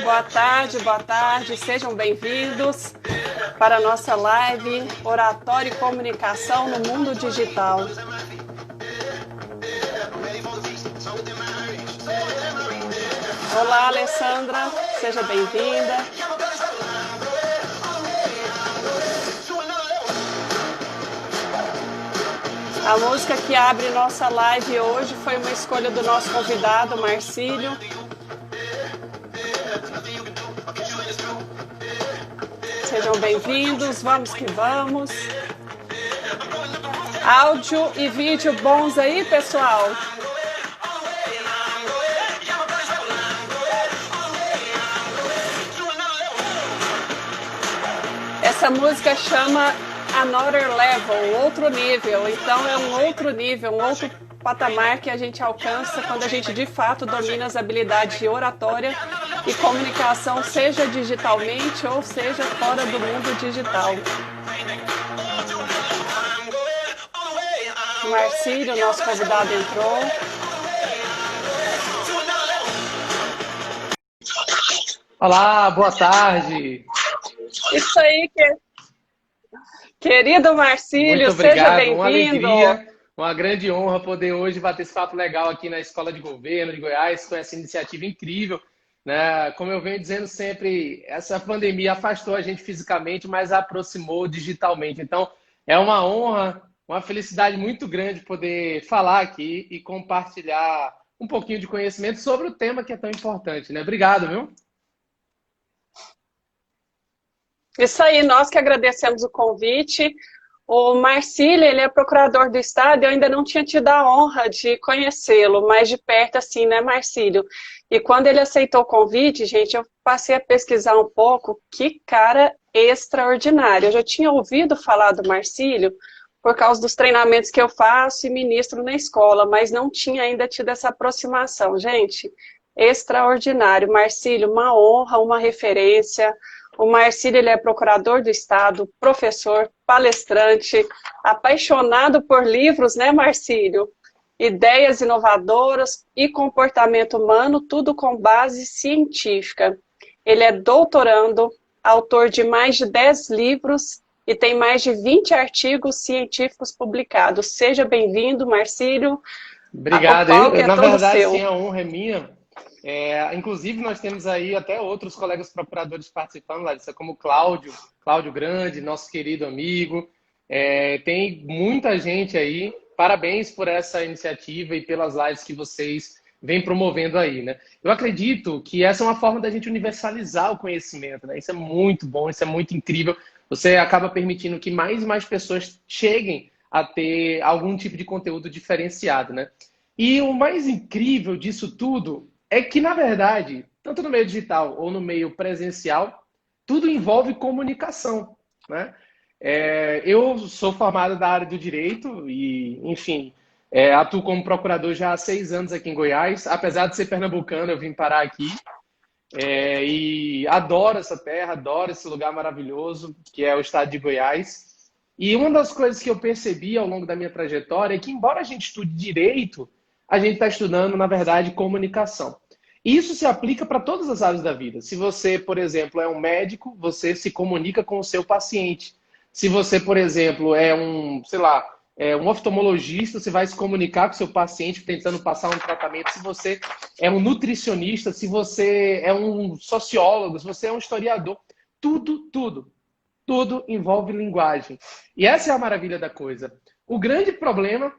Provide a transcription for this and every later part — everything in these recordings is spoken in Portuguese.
boa tarde, sejam bem-vindos para a nossa live Oratório e Comunicação no Mundo Digital. Olá, Alessandra, seja bem-vinda. A música que abre nossa live hoje foi uma escolha do nosso convidado, Marcílio. Sejam bem-vindos, vamos que vamos. Áudio e vídeo bons aí, pessoal? Essa música chama Another Level, outro nível. Então é um outro nível, um outro patamar que a gente alcança quando a gente de fato domina as habilidades de oratória e comunicação, seja digitalmente ou seja fora do mundo digital. O Marcílio, nosso convidado, entrou. Olá, boa tarde. Isso aí, querido Marcílio, muito obrigado, seja uma bem-vindo. alegria, uma grande honra poder hoje bater esse papo legal aqui na Escola de Governo de Goiás, com essa iniciativa incrível, né? Como eu venho dizendo sempre, essa pandemia afastou a gente fisicamente, mas aproximou digitalmente. Então, é uma honra, uma felicidade muito grande poder falar aqui e compartilhar um pouquinho de conhecimento sobre o tema que é tão importante, né? Obrigado, viu? Isso aí, nós que agradecemos o convite. O Marcílio, ele é procurador do Estado, eu ainda não tinha tido a honra de conhecê-lo mais de perto assim, né, Marcílio? E quando ele aceitou o convite, gente, eu passei a pesquisar um pouco, que cara extraordinário. Eu já tinha ouvido falar do Marcílio por causa dos treinamentos que eu faço e ministro na escola, mas não tinha ainda tido essa aproximação. Gente, extraordinário. Marcílio, uma honra, uma referência. O Marcílio, ele é procurador do Estado, professor, palestrante, apaixonado por livros, né, Marcílio? Ideias inovadoras e comportamento humano, tudo com base científica. Ele é doutorando, autor de mais de 10 livros e tem mais de 20 artigos científicos publicados. Seja bem-vindo, Marcílio. Obrigado. O palco é Na todo verdade, seu. sim, a honra é minha. Inclusive, nós temos aí até outros colegas procuradores participando, Larissa, como o Cláudio Grande, nosso querido amigo. Tem muita gente aí. Parabéns por essa iniciativa e pelas lives que vocês vêm promovendo aí, né? Eu acredito que essa é uma forma da gente universalizar o conhecimento, né? Isso é muito bom, isso é muito incrível. Você acaba permitindo que mais e mais pessoas cheguem a ter algum tipo de conteúdo diferenciado, né? E o mais incrível disso tudo é que, na verdade, tanto no meio digital ou no meio presencial, tudo envolve comunicação, né? Eu sou formado da área do direito e, enfim, atuo como procurador já há 6 anos aqui em Goiás. Apesar de ser pernambucano, eu vim parar aqui. E adoro essa terra, adoro esse lugar maravilhoso, que é o estado de Goiás. E uma das coisas que eu percebi ao longo da minha trajetória é que, embora a gente estude direito, a gente está estudando, na verdade, comunicação. E isso se aplica para todas as áreas da vida. Se você, por exemplo, é um médico, você se comunica com o seu paciente. Se você, por exemplo, é um oftalmologista, você vai se comunicar com o seu paciente tentando passar um tratamento. Se você é um nutricionista, se você é um sociólogo, se você é um historiador, tudo envolve linguagem. E essa é a maravilha da coisa. O grande problema,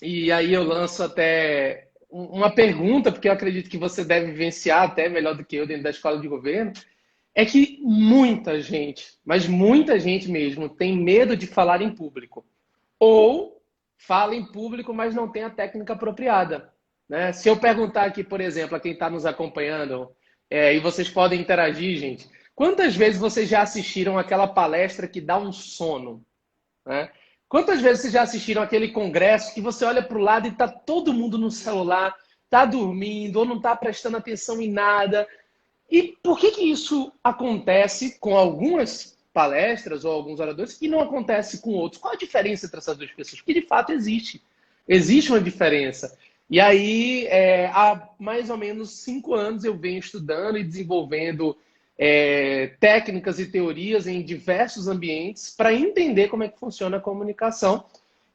e aí eu lanço até uma pergunta, porque eu acredito que você deve vivenciar até melhor do que eu dentro da escola de governo, é que muita gente, mas muita gente mesmo, tem medo de falar em público. Ou fala em público, mas não tem a técnica apropriada, né? Se eu perguntar aqui, por exemplo, a quem está nos acompanhando, e vocês podem interagir, gente, quantas vezes vocês já assistiram aquela palestra que dá um sono, né? Quantas vezes vocês já assistiram aquele congresso que você olha para o lado e está todo mundo no celular, está dormindo ou não está prestando atenção em nada? E por que isso acontece com algumas palestras ou alguns oradores e não acontece com outros? Qual a diferença entre essas duas pessoas? Porque de fato existe. Existe uma diferença. E aí, há mais ou menos 5 anos eu venho estudando e desenvolvendo técnicas e teorias em diversos ambientes para entender como é que funciona a comunicação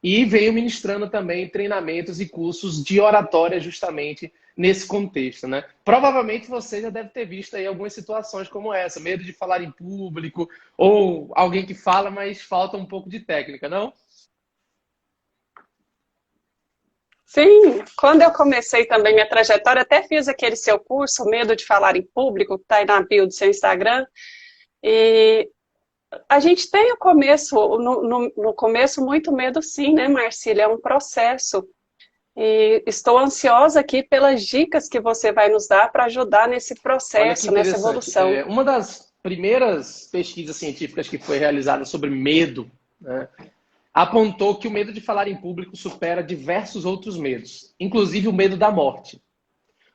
e venho ministrando também treinamentos e cursos de oratória justamente nesse contexto, né? Provavelmente você já deve ter visto aí algumas situações como essa, medo de falar em público ou alguém que fala, mas falta um pouco de técnica, não? Sim, quando eu comecei também minha trajetória, até fiz aquele seu curso, Medo de Falar em Público, que está aí na bio do seu Instagram, e a gente tem o começo, no começo, muito medo sim, né, Marcília? É um processo. E estou ansiosa aqui pelas dicas que você vai nos dar para ajudar nesse Olha que processo, nessa interessante. evolução. Uma das primeiras pesquisas científicas que foi realizada sobre medo, né, apontou que o medo de falar em público supera diversos outros medos, inclusive o medo da morte.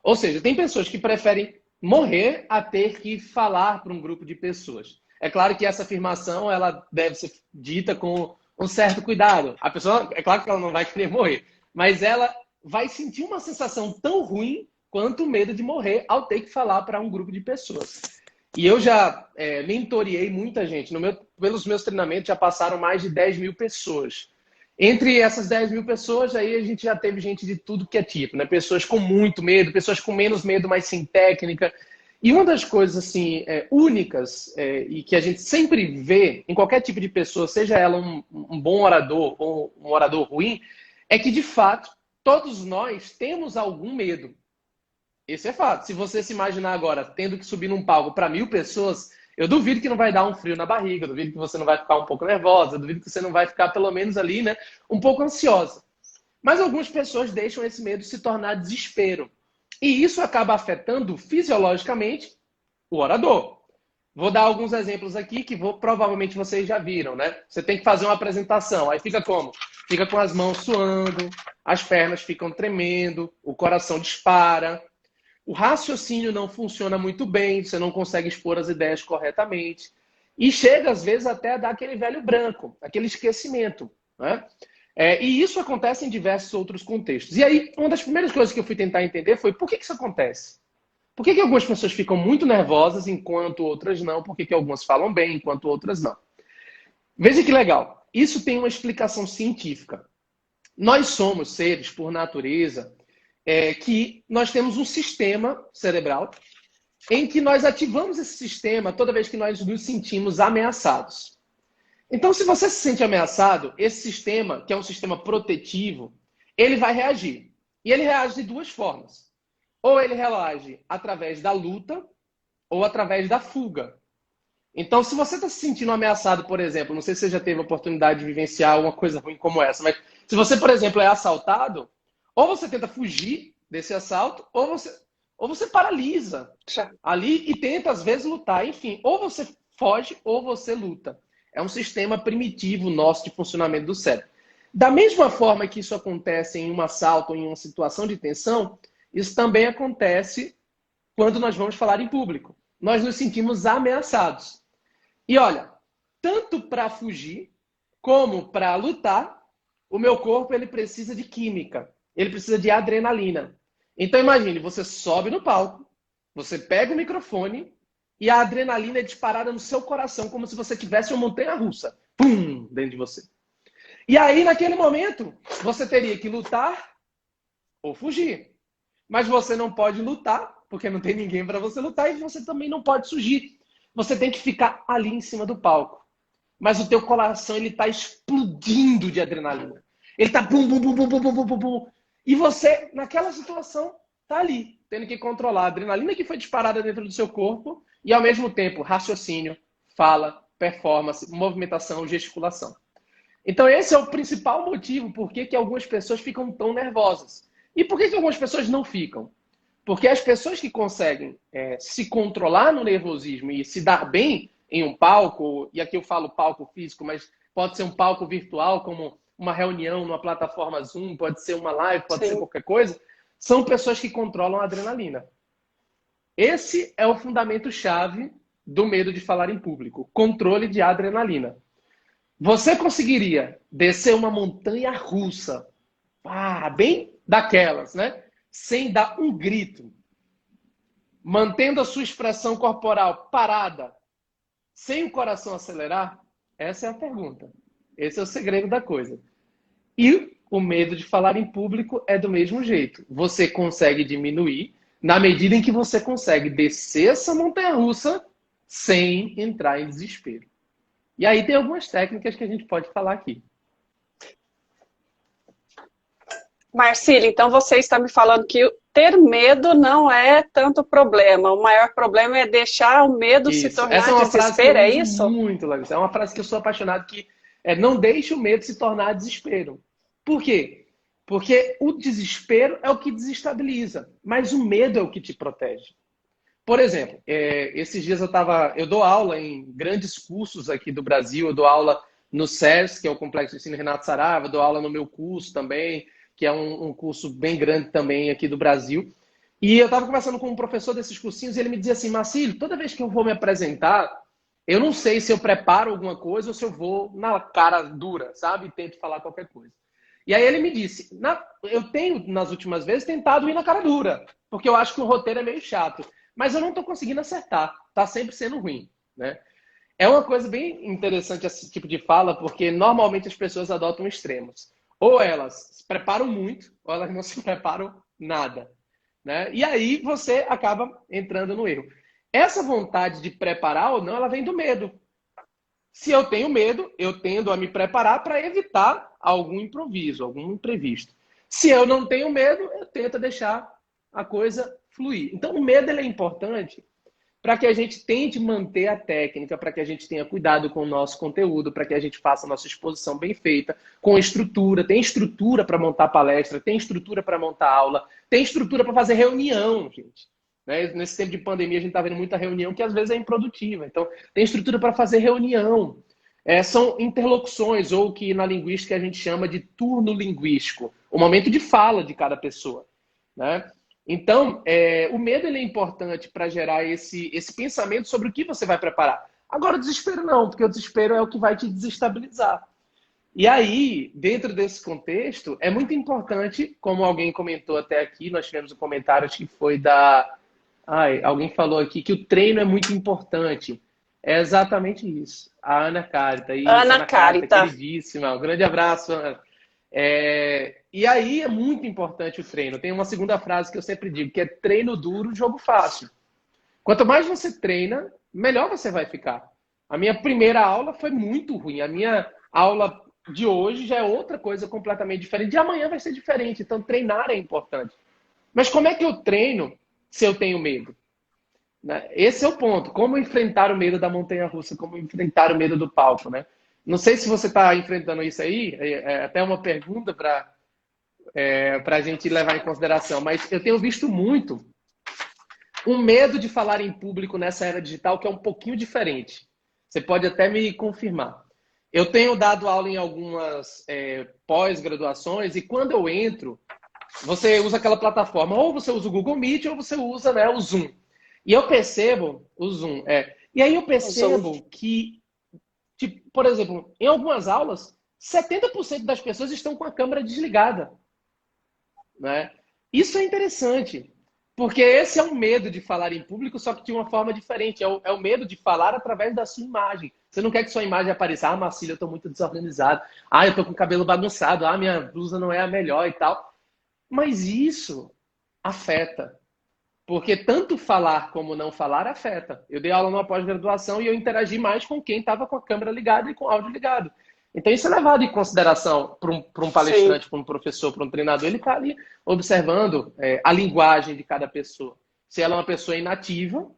Ou seja, tem pessoas que preferem morrer a ter que falar para um grupo de pessoas. É claro que essa afirmação ela deve ser dita com um certo cuidado. A pessoa, é claro que ela não vai querer morrer, mas ela vai sentir uma sensação tão ruim quanto o medo de morrer ao ter que falar para um grupo de pessoas. E eu já mentoreei muita gente. Pelos meus treinamentos já passaram mais de 10 mil pessoas. Entre essas 10 mil pessoas, aí a gente já teve gente de tudo que é tipo, né? Pessoas com muito medo, pessoas com menos medo, mas sem técnica. E uma das coisas assim únicas e que a gente sempre vê em qualquer tipo de pessoa, seja ela um bom orador ou um orador ruim, é que de fato todos nós temos algum medo. Esse é fato. Se você se imaginar agora tendo que subir num palco para 1.000 pessoas, eu duvido que não vai dar um frio na barriga, eu duvido que você não vai ficar um pouco nervosa, eu duvido que você não vai ficar pelo menos ali, né, um pouco ansiosa. Mas algumas pessoas deixam esse medo se tornar desespero. E isso acaba afetando fisiologicamente o orador. Vou dar alguns exemplos aqui que provavelmente vocês já viram, né? Você tem que fazer uma apresentação, aí fica como? Fica com as mãos suando, as pernas ficam tremendo, o coração dispara, o raciocínio não funciona muito bem, você não consegue expor as ideias corretamente. E chega, às vezes, até a dar aquele velho branco, aquele esquecimento. Né? E isso acontece em diversos outros contextos. E aí, uma das primeiras coisas que eu fui tentar entender foi por que isso acontece? Por que algumas pessoas ficam muito nervosas enquanto outras não? Por que algumas falam bem enquanto outras não? Veja que legal. Isso tem uma explicação científica. Nós somos seres, por natureza, que nós temos um sistema cerebral em que nós ativamos esse sistema toda vez que nós nos sentimos ameaçados. Então, se você se sente ameaçado, esse sistema, que é um sistema protetivo, ele vai reagir. E ele reage de duas formas. Ou ele reage através da luta ou através da fuga. Então, se você está se sentindo ameaçado, por exemplo, não sei se você já teve a oportunidade de vivenciar uma coisa ruim como essa, mas se você, por exemplo, é assaltado, ou você tenta fugir desse assalto, ou você paralisa ali e tenta, às vezes, lutar. Enfim, ou você foge ou você luta. É um sistema primitivo nosso de funcionamento do cérebro. Da mesma forma que isso acontece em um assalto ou em uma situação de tensão, isso também acontece quando nós vamos falar em público. Nós nos sentimos ameaçados. E olha, tanto para fugir como para lutar, o meu corpo ele precisa de química. Ele precisa de adrenalina. Então imagine, você sobe no palco, você pega o microfone e a adrenalina é disparada no seu coração, como se você tivesse uma montanha-russa. Pum! Dentro de você. E aí, naquele momento, você teria que lutar ou fugir. Mas você não pode lutar, porque não tem ninguém para você lutar, e você também não pode fugir. Você tem que ficar ali em cima do palco. Mas o teu coração ele está explodindo de adrenalina. Ele está bum, bum, bum, bum, bum, bum, bum, bum. E você, naquela situação, está ali, tendo que controlar a adrenalina que foi disparada dentro do seu corpo e, ao mesmo tempo, raciocínio, fala, performance, movimentação, gesticulação. Então, esse é o principal motivo por que algumas pessoas ficam tão nervosas. E por que algumas pessoas não ficam? Porque as pessoas que conseguem se controlar no nervosismo e se dar bem em um palco, e aqui eu falo palco físico, mas pode ser um palco virtual, como uma reunião numa plataforma Zoom, pode ser uma live, pode ser qualquer coisa, são pessoas que controlam a adrenalina. Esse é o fundamento-chave do medo de falar em público, controle de adrenalina. Você conseguiria descer uma montanha russa, bem daquelas, né? Sem dar um grito, mantendo a sua expressão corporal parada, sem o coração acelerar? Essa é a pergunta. Esse é o segredo da coisa. E o medo de falar em público é do mesmo jeito. Você consegue diminuir na medida em que você consegue descer essa montanha-russa sem entrar em desespero. E aí tem algumas técnicas que a gente pode falar aqui. Marcílio, então você está me falando que ter medo não é tanto problema. O maior problema é deixar o medo se tornar Essa é uma frase que desespero, é eu uso isso? muito, Larissa. É uma frase que eu sou apaixonado, que é: não deixe o medo se tornar desespero. Por quê? Porque o desespero é o que desestabiliza, mas o medo é o que te protege. Por exemplo, esses dias eu dou aula em grandes cursos aqui do Brasil, eu dou aula no SERS, que é o Complexo de Ensino Renato Saraiva, eu dou aula no meu curso também, que é um curso bem grande também aqui do Brasil. E eu estava conversando com um professor desses cursinhos e ele me dizia assim: Marcílio, toda vez que eu vou me apresentar, eu não sei se eu preparo alguma coisa ou se eu vou na cara dura, sabe? E tento falar qualquer coisa. E aí ele me disse: eu tenho, nas últimas vezes, tentado ir na cara dura, porque eu acho que o roteiro é meio chato. Mas eu não estou conseguindo acertar. Está sempre sendo ruim, né? É uma coisa bem interessante esse tipo de fala, porque normalmente as pessoas adotam extremos. Ou elas se preparam muito, ou elas não se preparam nada, né? E aí você acaba entrando no erro. Essa vontade de preparar ou não, ela vem do medo. Se eu tenho medo, eu tendo a me preparar para evitar algum improviso, algum imprevisto. Se eu não tenho medo, eu tento deixar a coisa fluir. Então, o medo ele é importante para que a gente tente manter a técnica, para que a gente tenha cuidado com o nosso conteúdo, para que a gente faça a nossa exposição bem feita, com estrutura. Tem estrutura para montar palestra, tem estrutura para montar aula, tem estrutura para fazer reunião, gente. Né? Nesse tempo de pandemia, a gente está vendo muita reunião que às vezes é improdutiva. Então, tem estrutura para fazer reunião. São interlocuções, ou o que na linguística a gente chama de turno linguístico, o momento de fala de cada pessoa. Né? Então, o medo ele é importante para gerar esse pensamento sobre o que você vai preparar. Agora, o desespero não, porque o desespero é o que vai te desestabilizar. E aí, dentro desse contexto, é muito importante, como alguém comentou até aqui, nós tivemos um comentário, acho que foi da... alguém falou aqui que o treino é muito importante. É exatamente isso. A Ana Carita. Isso, Ana Ana Carita, Carita. queridíssima. Um grande abraço, Ana. E aí é muito importante o treino. Tem uma segunda frase que eu sempre digo, que é: treino duro, jogo fácil. Quanto mais você treina, melhor você vai ficar. A minha primeira aula foi muito ruim. A minha aula de hoje já é outra coisa completamente diferente. De amanhã vai ser diferente. Então, treinar é importante. Mas como é que eu treino se eu tenho medo? Esse é o ponto. Como enfrentar o medo da montanha-russa? Como enfrentar o medo do palco, né? Não sei se você está enfrentando isso aí. É até uma pergunta para a gente levar em consideração. Mas eu tenho visto muito um medo de falar em público nessa era digital que é um pouquinho diferente. Você pode até me confirmar. Eu tenho dado aula em algumas pós-graduações e quando eu entro, você usa aquela plataforma, ou você usa o Google Meet ou você usa, né, o Zoom. E eu percebo, o Zoom, e aí eu percebo que, tipo, por exemplo, em algumas aulas, 70% das pessoas estão com a câmera desligada. Né? Isso é interessante, porque esse é um medo de falar em público, só que de uma forma diferente. É o medo de falar através da sua imagem. Você não quer que sua imagem apareça: ah, Marcílio, eu estou muito desorganizado. Ah, eu estou com o cabelo bagunçado. Ah, minha blusa não é a melhor e tal. Mas isso afeta. Porque tanto falar como não falar afeta. Eu dei aula numa pós-graduação e eu interagi mais com quem estava com a câmera ligada e com o áudio ligado. Então isso é levado em consideração para um palestrante, para um professor, para um treinador. Ele está ali observando a linguagem de cada pessoa. Se ela é uma pessoa inativa,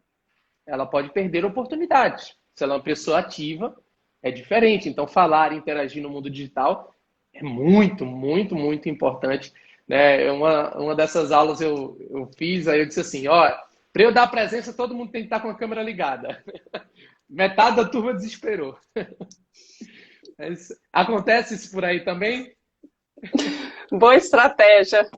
ela pode perder oportunidades. Se ela é uma pessoa ativa, é diferente. Então falar, interagir no mundo digital é muito, muito, muito importante. Né? Uma dessas aulas eu fiz, aí eu disse assim: ó, para eu dar presença, todo mundo tem que estar com a câmera ligada. Metade da turma desesperou. Acontece isso por aí também? Boa estratégia.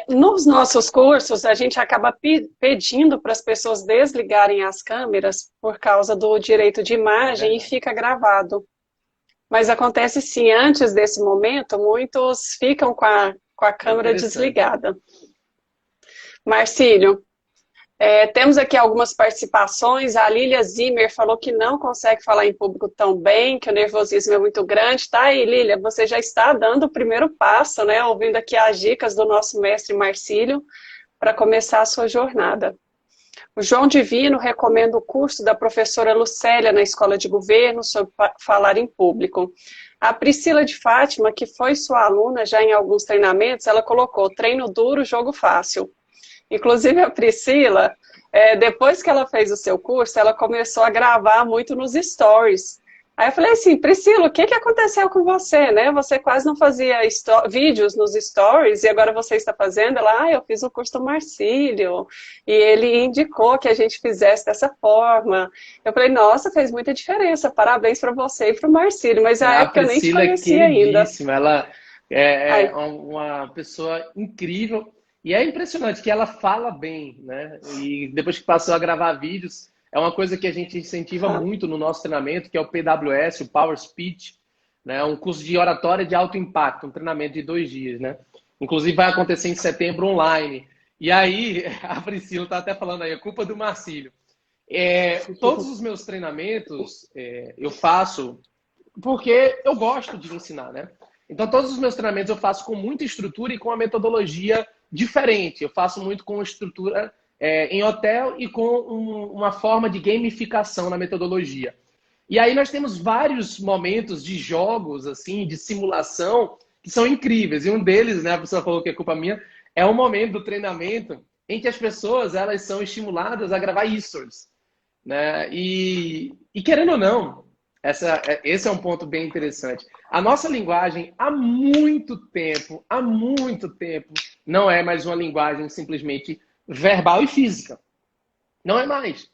Nos nossos cursos, a gente acaba pedindo para as pessoas desligarem as câmeras por causa do direito de imagem e fica gravado. Mas acontece sim, antes desse momento, muitos ficam com a com a É câmera interessante. desligada. Marcílio, temos aqui algumas participações. A Lília Zimmer falou que não consegue falar em público tão bem, que o nervosismo é muito grande. Tá aí, Lília, você já está dando o primeiro passo, né? Ouvindo aqui as dicas do nosso mestre Marcílio para começar a sua jornada. O João Divino recomenda o curso da professora Lucélia na Escola de Governo sobre falar em público. A Priscila de Fátima, que foi sua aluna já em alguns treinamentos, ela colocou treino duro, jogo fácil. Inclusive a Priscila, depois que ela fez o seu curso, ela começou a gravar muito nos stories. Aí eu falei assim, Priscila, o que aconteceu com você, né? Você quase não fazia vídeos nos stories e agora você está fazendo. Ela, eu fiz o curso do Marcílio e ele indicou que a gente fizesse dessa forma. Eu falei, nossa, fez muita diferença. Parabéns para você e para o Marcílio. Mas na A época eu nem te Priscila é conhecia ainda. queridíssima, ela é Ai, uma pessoa incrível e é impressionante que ela fala bem, né? E depois que passou a gravar vídeos, é uma coisa que a gente incentiva tá. muito no nosso treinamento, que é o PWS, o Power Speech, né? Um curso de oratória de alto impacto, um treinamento de 2 dias, né? Inclusive vai acontecer em setembro online. E aí, a Priscila está até falando aí, a culpa do Marcílio. Todos os meus treinamentos eu faço porque eu gosto de ensinar, né? Então, todos os meus treinamentos eu faço com muita estrutura e com uma metodologia diferente. Eu faço muito com estrutura em hotel e com uma forma de gamificação na metodologia. E aí nós temos vários momentos de jogos, assim, de simulação, que são incríveis. E um deles, né, a pessoa falou que é culpa minha, é um momento do treinamento em que as pessoas elas são estimuladas a gravar stories, né? E querendo ou não, esse é um ponto bem interessante. A nossa linguagem, há muito tempo, não é mais uma linguagem simplesmente verbal e física. Não é mais.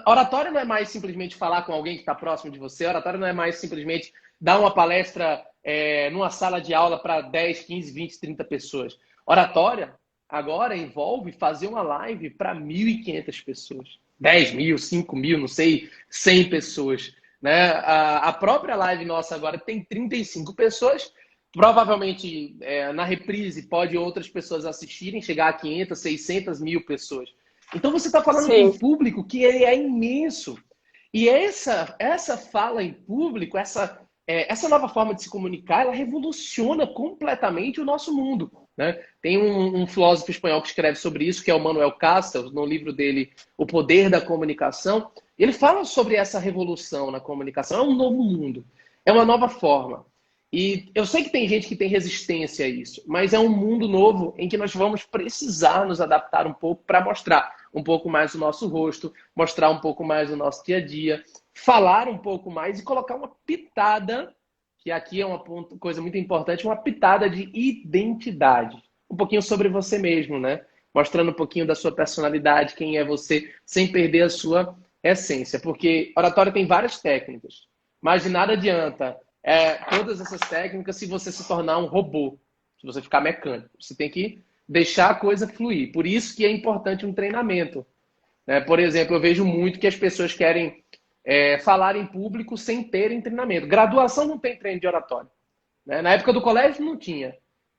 Oratória não é mais simplesmente falar com alguém que está próximo de você. Oratória não é mais simplesmente dar uma palestra numa sala de aula para 10, 15, 20, 30 pessoas. Oratória agora envolve fazer uma live para 1.500 pessoas. 10.000, 5.000, não sei, 100 pessoas. Né? A própria live nossa agora tem 35 pessoas. Provavelmente na reprise pode outras pessoas assistirem, chegar a 500, 600 mil pessoas. Então você está falando com um Sim, público que ele é imenso. E essa fala em público, essa nova forma de se comunicar, ela revoluciona completamente o nosso mundo. Né? Tem um filósofo espanhol que escreve sobre isso, que é o Manuel Castells, no livro dele, O Poder da Comunicação. Ele fala sobre essa revolução na comunicação. É um novo mundo, é uma nova forma. E eu sei que tem gente que tem resistência a isso, mas é um mundo novo em que nós vamos precisar nos adaptar um pouco para mostrar um pouco mais o nosso rosto, mostrar um pouco mais o nosso dia a dia, falar um pouco mais e colocar uma pitada, que aqui é uma coisa muito importante, uma pitada de identidade. Um pouquinho sobre você mesmo, né? Mostrando um pouquinho da sua personalidade, quem é você, sem perder a sua essência. Porque oratória tem várias técnicas, mas de nada adianta todas essas técnicas se você se tornar um robô, se você ficar mecânico. Você tem que deixar a coisa fluir. Por isso que é importante um treinamento. Né? Por exemplo, eu vejo muito que as pessoas querem falar em público sem terem treinamento. Graduação não tem treino de oratória. Né? Na época do colégio não tinha.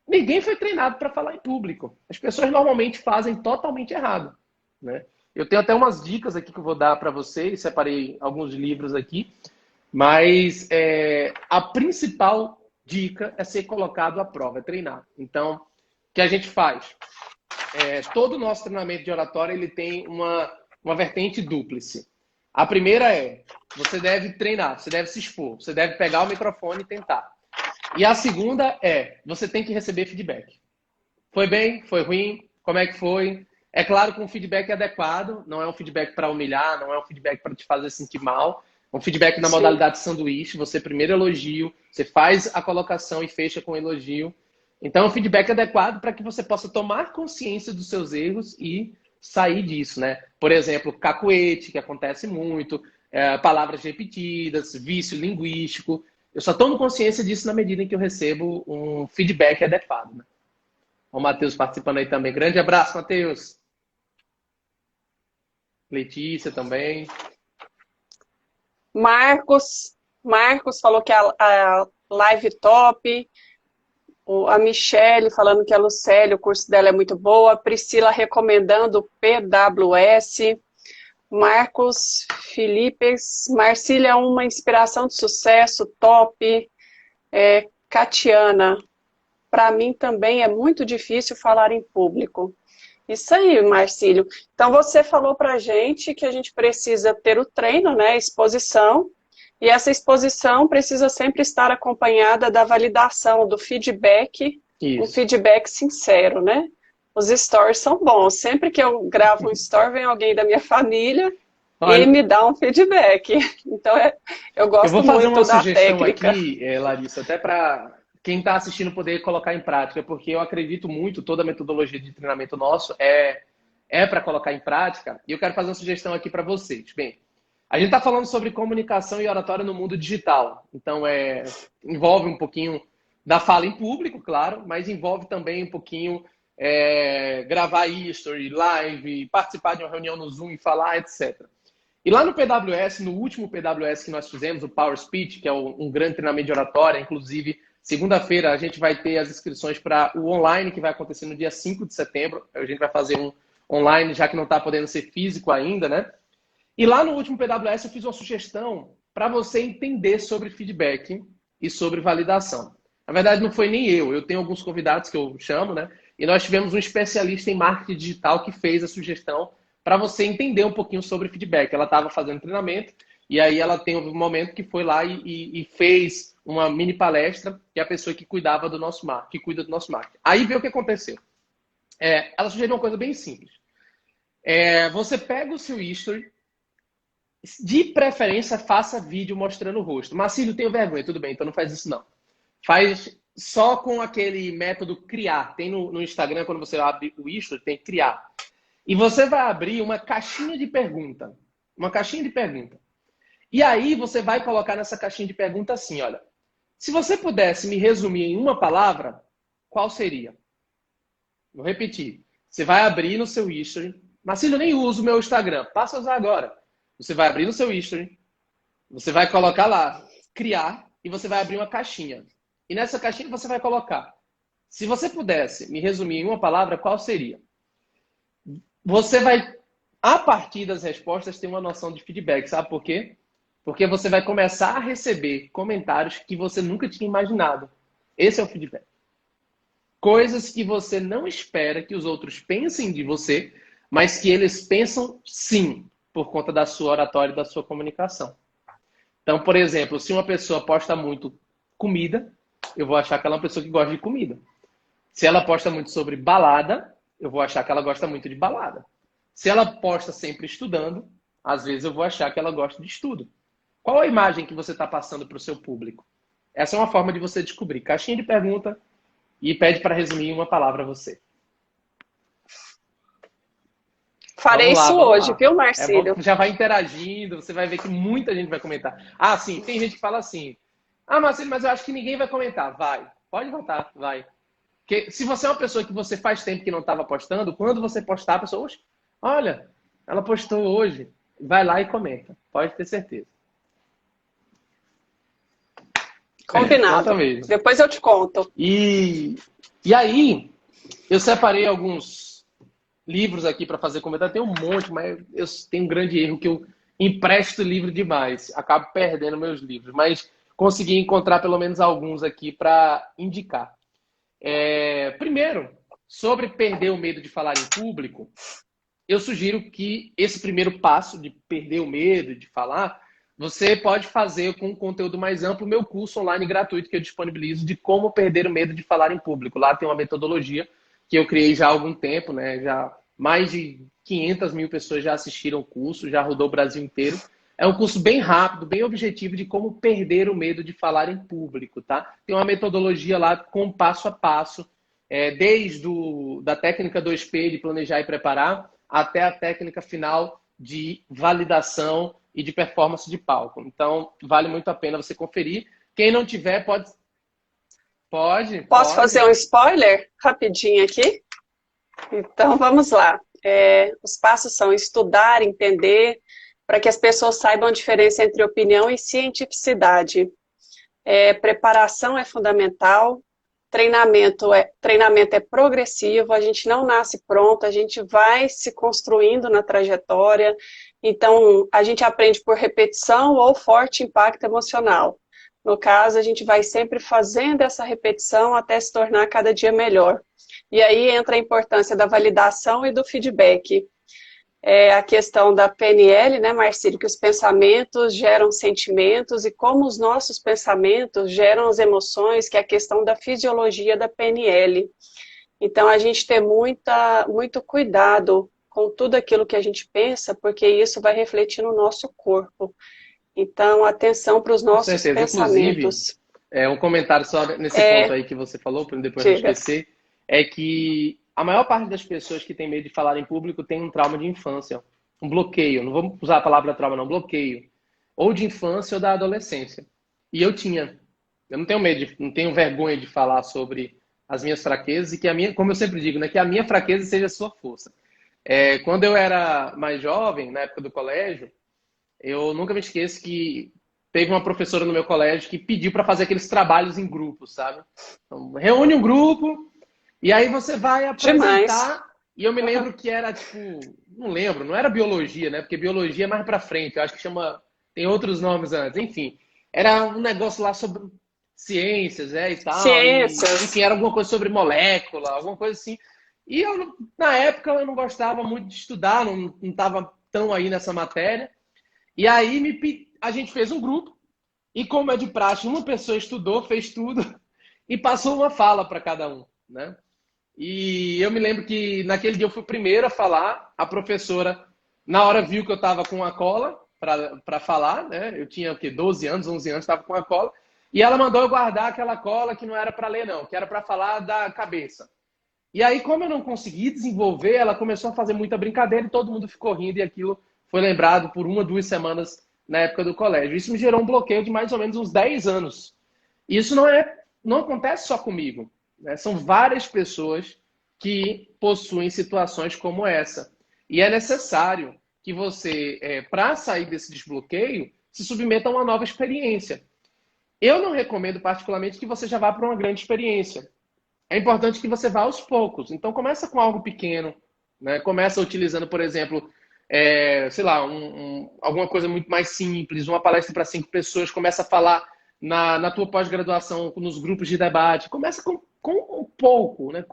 Ninguém foi treinado para falar em público. As pessoas normalmente fazem totalmente errado. Né? Eu tenho até umas dicas aqui que eu vou dar para vocês, separei alguns livros aqui, mas a principal dica é ser colocado à prova, é treinar. Então, o que a gente faz? Todo o nosso treinamento de oratória ele tem uma vertente dúplice. A primeira você deve treinar, você deve se expor, você deve pegar o microfone e tentar. E a segunda você tem que receber feedback. Foi bem? Foi ruim? Como é que foi? É claro que um feedback adequado, não é um feedback para humilhar, não é um feedback para te fazer sentir mal, é um feedback na sim. modalidade sanduíche, você primeiro elogio, você faz a colocação e fecha com elogio. Então, é um feedback adequado para que você possa tomar consciência dos seus erros e sair disso, né? Por exemplo, cacuete, que acontece muito, palavras repetidas, vício linguístico. Eu só tomo consciência disso na medida em que eu recebo um feedback adequado, né? O Matheus participando aí também. Grande abraço, Matheus. Letícia também. Marcos falou que a live top. A Michele falando que a Lucélia, o curso dela é muito boa. A Priscila recomendando o PWS. Marcos Filipes, Marcília é uma inspiração de sucesso, top. Catiana, para mim também é muito difícil falar em público. Isso aí, Marcílio. Então você falou para a gente que a gente precisa ter o treino, né, exposição, e essa exposição precisa sempre estar acompanhada da validação, do feedback, um feedback sincero, né? Os stories são bons. Sempre que eu gravo um story, vem alguém da minha família e me dá um feedback. Então, eu gosto muito da técnica. Eu vou fazer uma sugestão aqui, Larissa, até para quem está assistindo poder colocar em prática, porque eu acredito muito, toda a metodologia de treinamento nosso é para colocar em prática, e eu quero fazer uma sugestão aqui para vocês. Bem, a gente está falando sobre comunicação e oratória no mundo digital. Então, envolve um pouquinho da fala em público, claro, mas envolve também um pouquinho gravar history, live, participar de uma reunião no Zoom e falar, etc. E lá no PWS, no último PWS que nós fizemos, o Power Speech, que é um grande treinamento de oratória, inclusive, segunda-feira a gente vai ter as inscrições para o online, que vai acontecer no dia 5 de setembro. A gente vai fazer um online, já que não está podendo ser físico ainda, né? E lá no último PWS eu fiz uma sugestão para você entender sobre feedback e sobre validação. Na verdade, não foi nem eu tenho alguns convidados que eu chamo, né? E nós tivemos um especialista em marketing digital que fez a sugestão para você entender um pouquinho sobre feedback. Ela estava fazendo treinamento e aí ela tem um momento que foi lá e fez uma mini palestra, que é a pessoa que cuidava do nosso marketing, que cuida do nosso marketing. Aí vê o que aconteceu. Ela sugeriu uma coisa bem simples. Você pega o seu history, de preferência faça vídeo mostrando o rosto. Marcílio, tenho vergonha, tudo bem, então não faz isso não. Faz só com aquele método criar. Tem no Instagram, quando você abre o history, tem criar. E você vai abrir uma caixinha de pergunta. Uma caixinha de pergunta. E aí você vai colocar nessa caixinha de pergunta assim, olha. Se você pudesse me resumir em uma palavra, qual seria? Vou repetir. Você vai abrir no seu history. Marcílio, eu nem uso o meu Instagram. Passa a usar agora. Você vai abrir no seu history. Você vai colocar lá, criar, e você vai abrir uma caixinha. E nessa caixinha você vai colocar. Se você pudesse me resumir em uma palavra, qual seria? Você vai, a partir das respostas, ter uma noção de feedback. Sabe por quê? Porque você vai começar a receber comentários que você nunca tinha imaginado. Esse é o feedback. Coisas que você não espera que os outros pensem de você, mas que eles pensam sim, por conta da sua oratória e da sua comunicação. Então, por exemplo, se uma pessoa posta muito comida, eu vou achar que ela é uma pessoa que gosta de comida. Se ela posta muito sobre balada, eu vou achar que ela gosta muito de balada. Se ela posta sempre estudando, às vezes eu vou achar que ela gosta de estudo. Qual a imagem que você está passando para o seu público? Essa é uma forma de você descobrir. Caixinha de pergunta e pede para resumir em uma palavra você. Farei isso hoje, viu, Marcílio? Já vai interagindo, você vai ver que muita gente vai comentar. Ah, sim, tem gente que fala assim. Ah, Marcílio, mas eu acho que ninguém vai comentar. Vai, pode votar, vai. Porque se você é uma pessoa que você faz tempo que não estava postando, quando você postar, a pessoa, olha, ela postou hoje. Vai lá e comenta, pode ter certeza. Combinado. Depois eu te conto. E aí, eu separei alguns livros aqui para fazer comentário. Tem um monte, mas eu tenho um grande erro que eu empresto livro demais. Acabo perdendo meus livros. Mas consegui encontrar pelo menos alguns aqui para indicar. Primeiro, sobre perder o medo de falar em público, eu sugiro que esse primeiro passo de perder o medo de falar, você pode fazer com um conteúdo mais amplo, o meu curso online gratuito que eu disponibilizo de como perder o medo de falar em público. Lá tem uma metodologia que eu criei já há algum tempo, né? Já mais de 500 mil pessoas já assistiram o curso, já rodou o Brasil inteiro. É um curso bem rápido, bem objetivo de como perder o medo de falar em público, tá? Tem uma metodologia lá com passo a passo, desde da técnica 2P de planejar e preparar, até a técnica final de validação e de performance de palco. Então, vale muito a pena você conferir. Quem não tiver, pode. Posso fazer um spoiler rapidinho aqui? Então, vamos lá. Os passos são estudar, entender, para que as pessoas saibam a diferença entre opinião e cientificidade. Preparação é fundamental, treinamento é progressivo, a gente não nasce pronto, a gente vai se construindo na trajetória. Então, a gente aprende por repetição ou forte impacto emocional. No caso, a gente vai sempre fazendo essa repetição até se tornar cada dia melhor. E aí entra a importância da validação e do feedback. A questão da PNL, né, Marcílio, que os pensamentos geram sentimentos e como os nossos pensamentos geram as emoções, que é a questão da fisiologia da PNL. Então, a gente tem muito cuidado com tudo aquilo que a gente pensa, porque isso vai refletir no nosso corpo. Então, atenção para os nossos pensamentos. Inclusive, um comentário só nesse ponto aí que você falou, para depois não esquecer, é que a maior parte das pessoas que tem medo de falar em público tem um trauma de infância, um bloqueio, não vamos usar a palavra trauma não, bloqueio, ou de infância ou da adolescência. E eu não tenho medo, não tenho vergonha de falar sobre as minhas fraquezas e que a minha, como eu sempre digo, né, que a minha fraqueza seja a sua força. Quando eu era mais jovem, na época do colégio, eu nunca me esqueço que teve uma professora no meu colégio que pediu para fazer aqueles trabalhos em grupo, sabe? Então, reúne um grupo e aí você vai apresentar. Demais. E eu me lembro que era tipo, não era biologia, né? Porque biologia é mais para frente, eu acho que tem outros nomes antes, enfim. Era um negócio lá sobre ciências, e tal. Ciências. Enfim, era alguma coisa sobre molécula, alguma coisa assim. E eu, na época, eu não gostava muito de estudar, não estava tão aí nessa matéria. E aí a gente fez um grupo, e como é de praxe, uma pessoa estudou, fez tudo, e passou uma fala para cada um, né? E eu me lembro que naquele dia eu fui o primeiro a falar, a professora, na hora, viu que eu estava com a cola para falar, né? Eu tinha o quê? 12 anos, 11 anos, estava com a cola, e ela mandou eu guardar aquela cola que não era para ler, não, que era para falar da cabeça. E aí, como eu não consegui desenvolver, ela começou a fazer muita brincadeira e todo mundo ficou rindo, e aquilo foi lembrado por 1 ou 2 semanas na época do colégio. Isso me gerou um bloqueio de mais ou menos uns 10 anos. E isso não acontece só comigo, né? São várias pessoas que possuem situações como essa. E é necessário que você, para sair desse desbloqueio, se submeta a uma nova experiência. Eu não recomendo particularmente que você já vá para uma grande experiência. É importante que você vá aos poucos. Então, começa com algo pequeno, né? Começa utilizando, por exemplo, sei lá, alguma coisa muito mais simples, uma palestra para 5 pessoas, começa a falar na tua pós-graduação, nos grupos de debate. Começa com um pouco, né?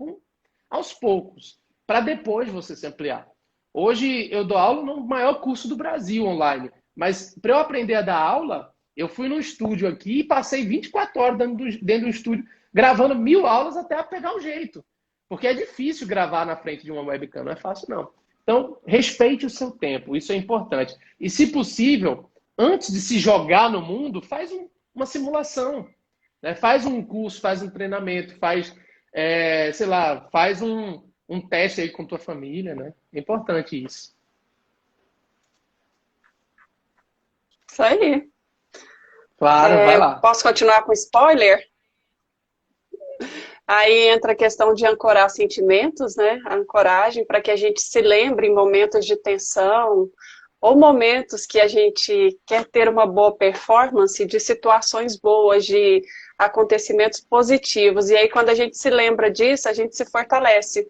Aos poucos, para depois você se ampliar. Hoje eu dou aula no maior curso do Brasil online, mas para eu aprender a dar aula, eu fui no estúdio aqui e passei 24 horas dentro do estúdio, gravando 1000 aulas até pegar o jeito. Porque é difícil gravar na frente de uma webcam, não é fácil não. Então, respeite o seu tempo, isso é importante. E, se possível, antes de se jogar no mundo, faz uma simulação, né? Faz um curso, faz um treinamento, faz, sei lá, faz um teste aí com tua família, né? É importante isso. Isso aí. Claro, vai lá. Posso continuar com spoiler? Aí entra a questão de ancorar sentimentos, né? A ancoragem, para que a gente se lembre em momentos de tensão ou momentos que a gente quer ter uma boa performance, de situações boas, de acontecimentos positivos. E aí, quando a gente se lembra disso, a gente se fortalece.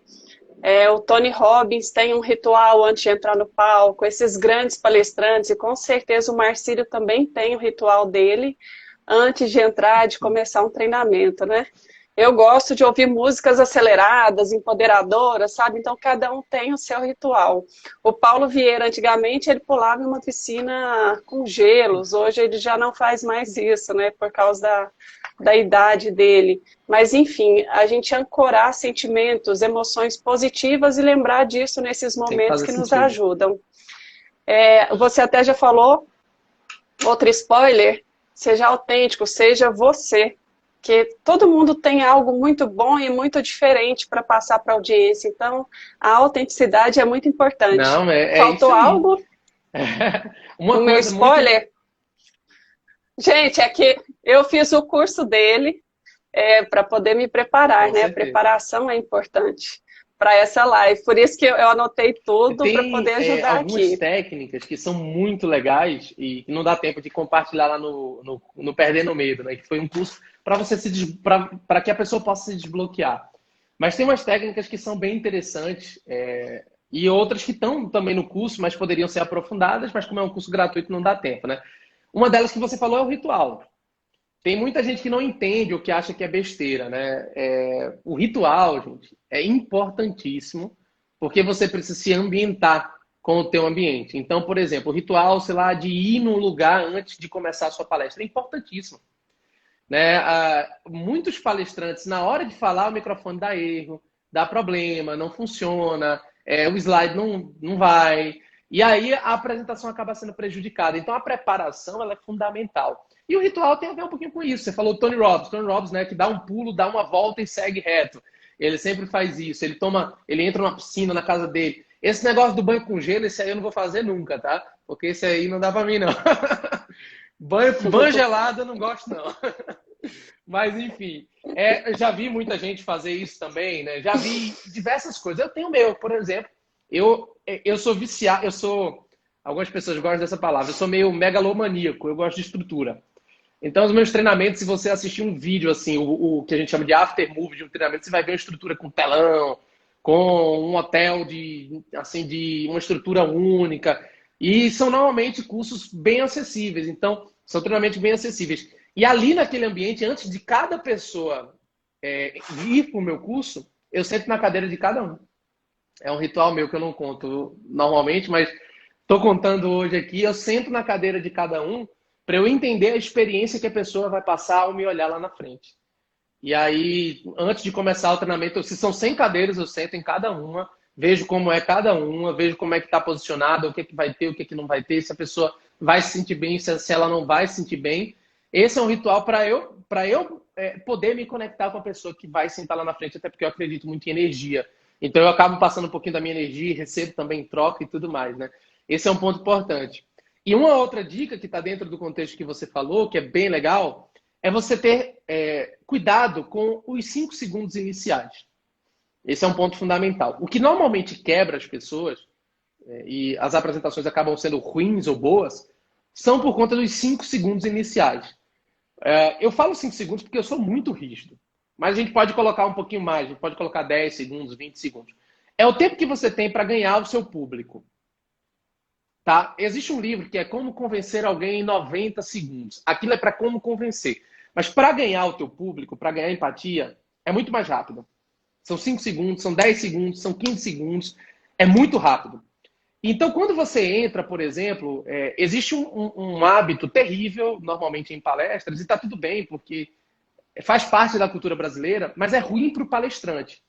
O Tony Robbins tem um ritual antes de entrar no palco, esses grandes palestrantes, e com certeza o Marcílio também tem o ritual dele antes de entrar, de começar um treinamento, né? Eu gosto de ouvir músicas aceleradas, empoderadoras, sabe? Então, cada um tem o seu ritual. O Paulo Vieira, antigamente, ele pulava em uma piscina com gelos. Hoje, ele já não faz mais isso, né? Por causa da idade dele. Mas, enfim, a gente ancorar sentimentos, emoções positivas e lembrar disso nesses momentos que nos ajudam. Você até já falou, outro spoiler, seja autêntico, seja você. Porque todo mundo tem algo muito bom e muito diferente para passar para a audiência. Então, a autenticidade é muito importante. Não, Faltou isso aí. algo? Uma no meu spoiler? Gente, é que eu fiz o curso dele para poder me preparar, Com né? certeza. A preparação é importante. para essa live. Por isso que eu anotei tudo para Tem poder ajudar algumas aqui. técnicas que são muito legais e que não dá tempo de compartilhar lá no Perdendo Medo, né? Que foi um curso para você para que a pessoa possa se desbloquear. Mas tem umas técnicas que são bem interessantes e outras que estão também no curso, mas poderiam ser aprofundadas, mas como é um curso gratuito, não dá tempo, né? Uma delas que você falou é o ritual. Tem muita gente que não entende ou que acha que é besteira, né? O ritual, gente, é importantíssimo porque você precisa se ambientar com o teu ambiente. Então, por exemplo, o ritual, sei lá, de ir num lugar antes de começar a sua palestra é importantíssimo, né? Muitos palestrantes, na hora de falar, o microfone dá erro, dá problema, não funciona, o slide não vai. E aí a apresentação acaba sendo prejudicada. Então, a preparação ela é fundamental. E o ritual tem a ver um pouquinho com isso. Você falou Tony Robbins. Tony Robbins, né, que dá um pulo, dá uma volta e segue reto. Ele sempre faz isso. Ele entra numa piscina na casa dele. Esse negócio do banho com gelo, esse aí eu não vou fazer nunca, tá? Porque esse aí não dá pra mim, não. Banho gelado eu não gosto, não. Mas, enfim, eu já vi muita gente fazer isso também, né? Já vi diversas coisas. Eu tenho o meu, por exemplo. Eu sou viciado, algumas pessoas gostam dessa palavra, eu sou meio megalomaníaco, eu gosto de estrutura. Então, os meus treinamentos, se você assistir um vídeo, assim, o que a gente chama de after movie de um treinamento, você vai ver uma estrutura com telão, com um hotel de uma estrutura única. E são normalmente cursos bem acessíveis. Então, são treinamentos bem acessíveis. E ali naquele ambiente, antes de cada pessoa ir para o meu curso, eu sento na cadeira de cada um. É um ritual meu que eu não conto normalmente, mas estou contando hoje aqui. Eu sento na cadeira de cada um para eu entender a experiência que a pessoa vai passar ao me olhar lá na frente. E aí, antes de começar o treinamento, se são 100 cadeiras, eu sento em cada uma, vejo como é cada uma, vejo como é que está posicionada, o que, que vai ter, o que, que não vai ter, se a pessoa vai se sentir bem, se ela não vai se sentir bem. Esse é um ritual para eu poder me conectar com a pessoa que vai sentar lá na frente, até porque eu acredito muito em energia. Então, eu acabo passando um pouquinho da minha energia, recebo também em troca e tudo mais, né? Esse é um ponto importante. E uma outra dica que está dentro do contexto que você falou, que é bem legal, é você ter cuidado com os 5 segundos iniciais. Esse é um ponto fundamental. O que normalmente quebra as pessoas, e as apresentações acabam sendo ruins ou boas, são por conta dos 5 segundos iniciais. Eu falo 5 segundos porque eu sou muito rígido. Mas a gente pode colocar um pouquinho mais, a gente pode colocar 10 segundos, 20 segundos. É o tempo que você tem para ganhar o seu público. Tá? Existe um livro que é Como Convencer Alguém em 90 Segundos. Aquilo é para como convencer. Mas para ganhar o teu público, para ganhar empatia, é muito mais rápido. São 5 segundos, são 10 segundos, são 15 segundos. É muito rápido. Então, quando você entra, por exemplo, existe um hábito terrível, normalmente em palestras, e está tudo bem, porque faz parte da cultura brasileira, mas é ruim para o palestrante,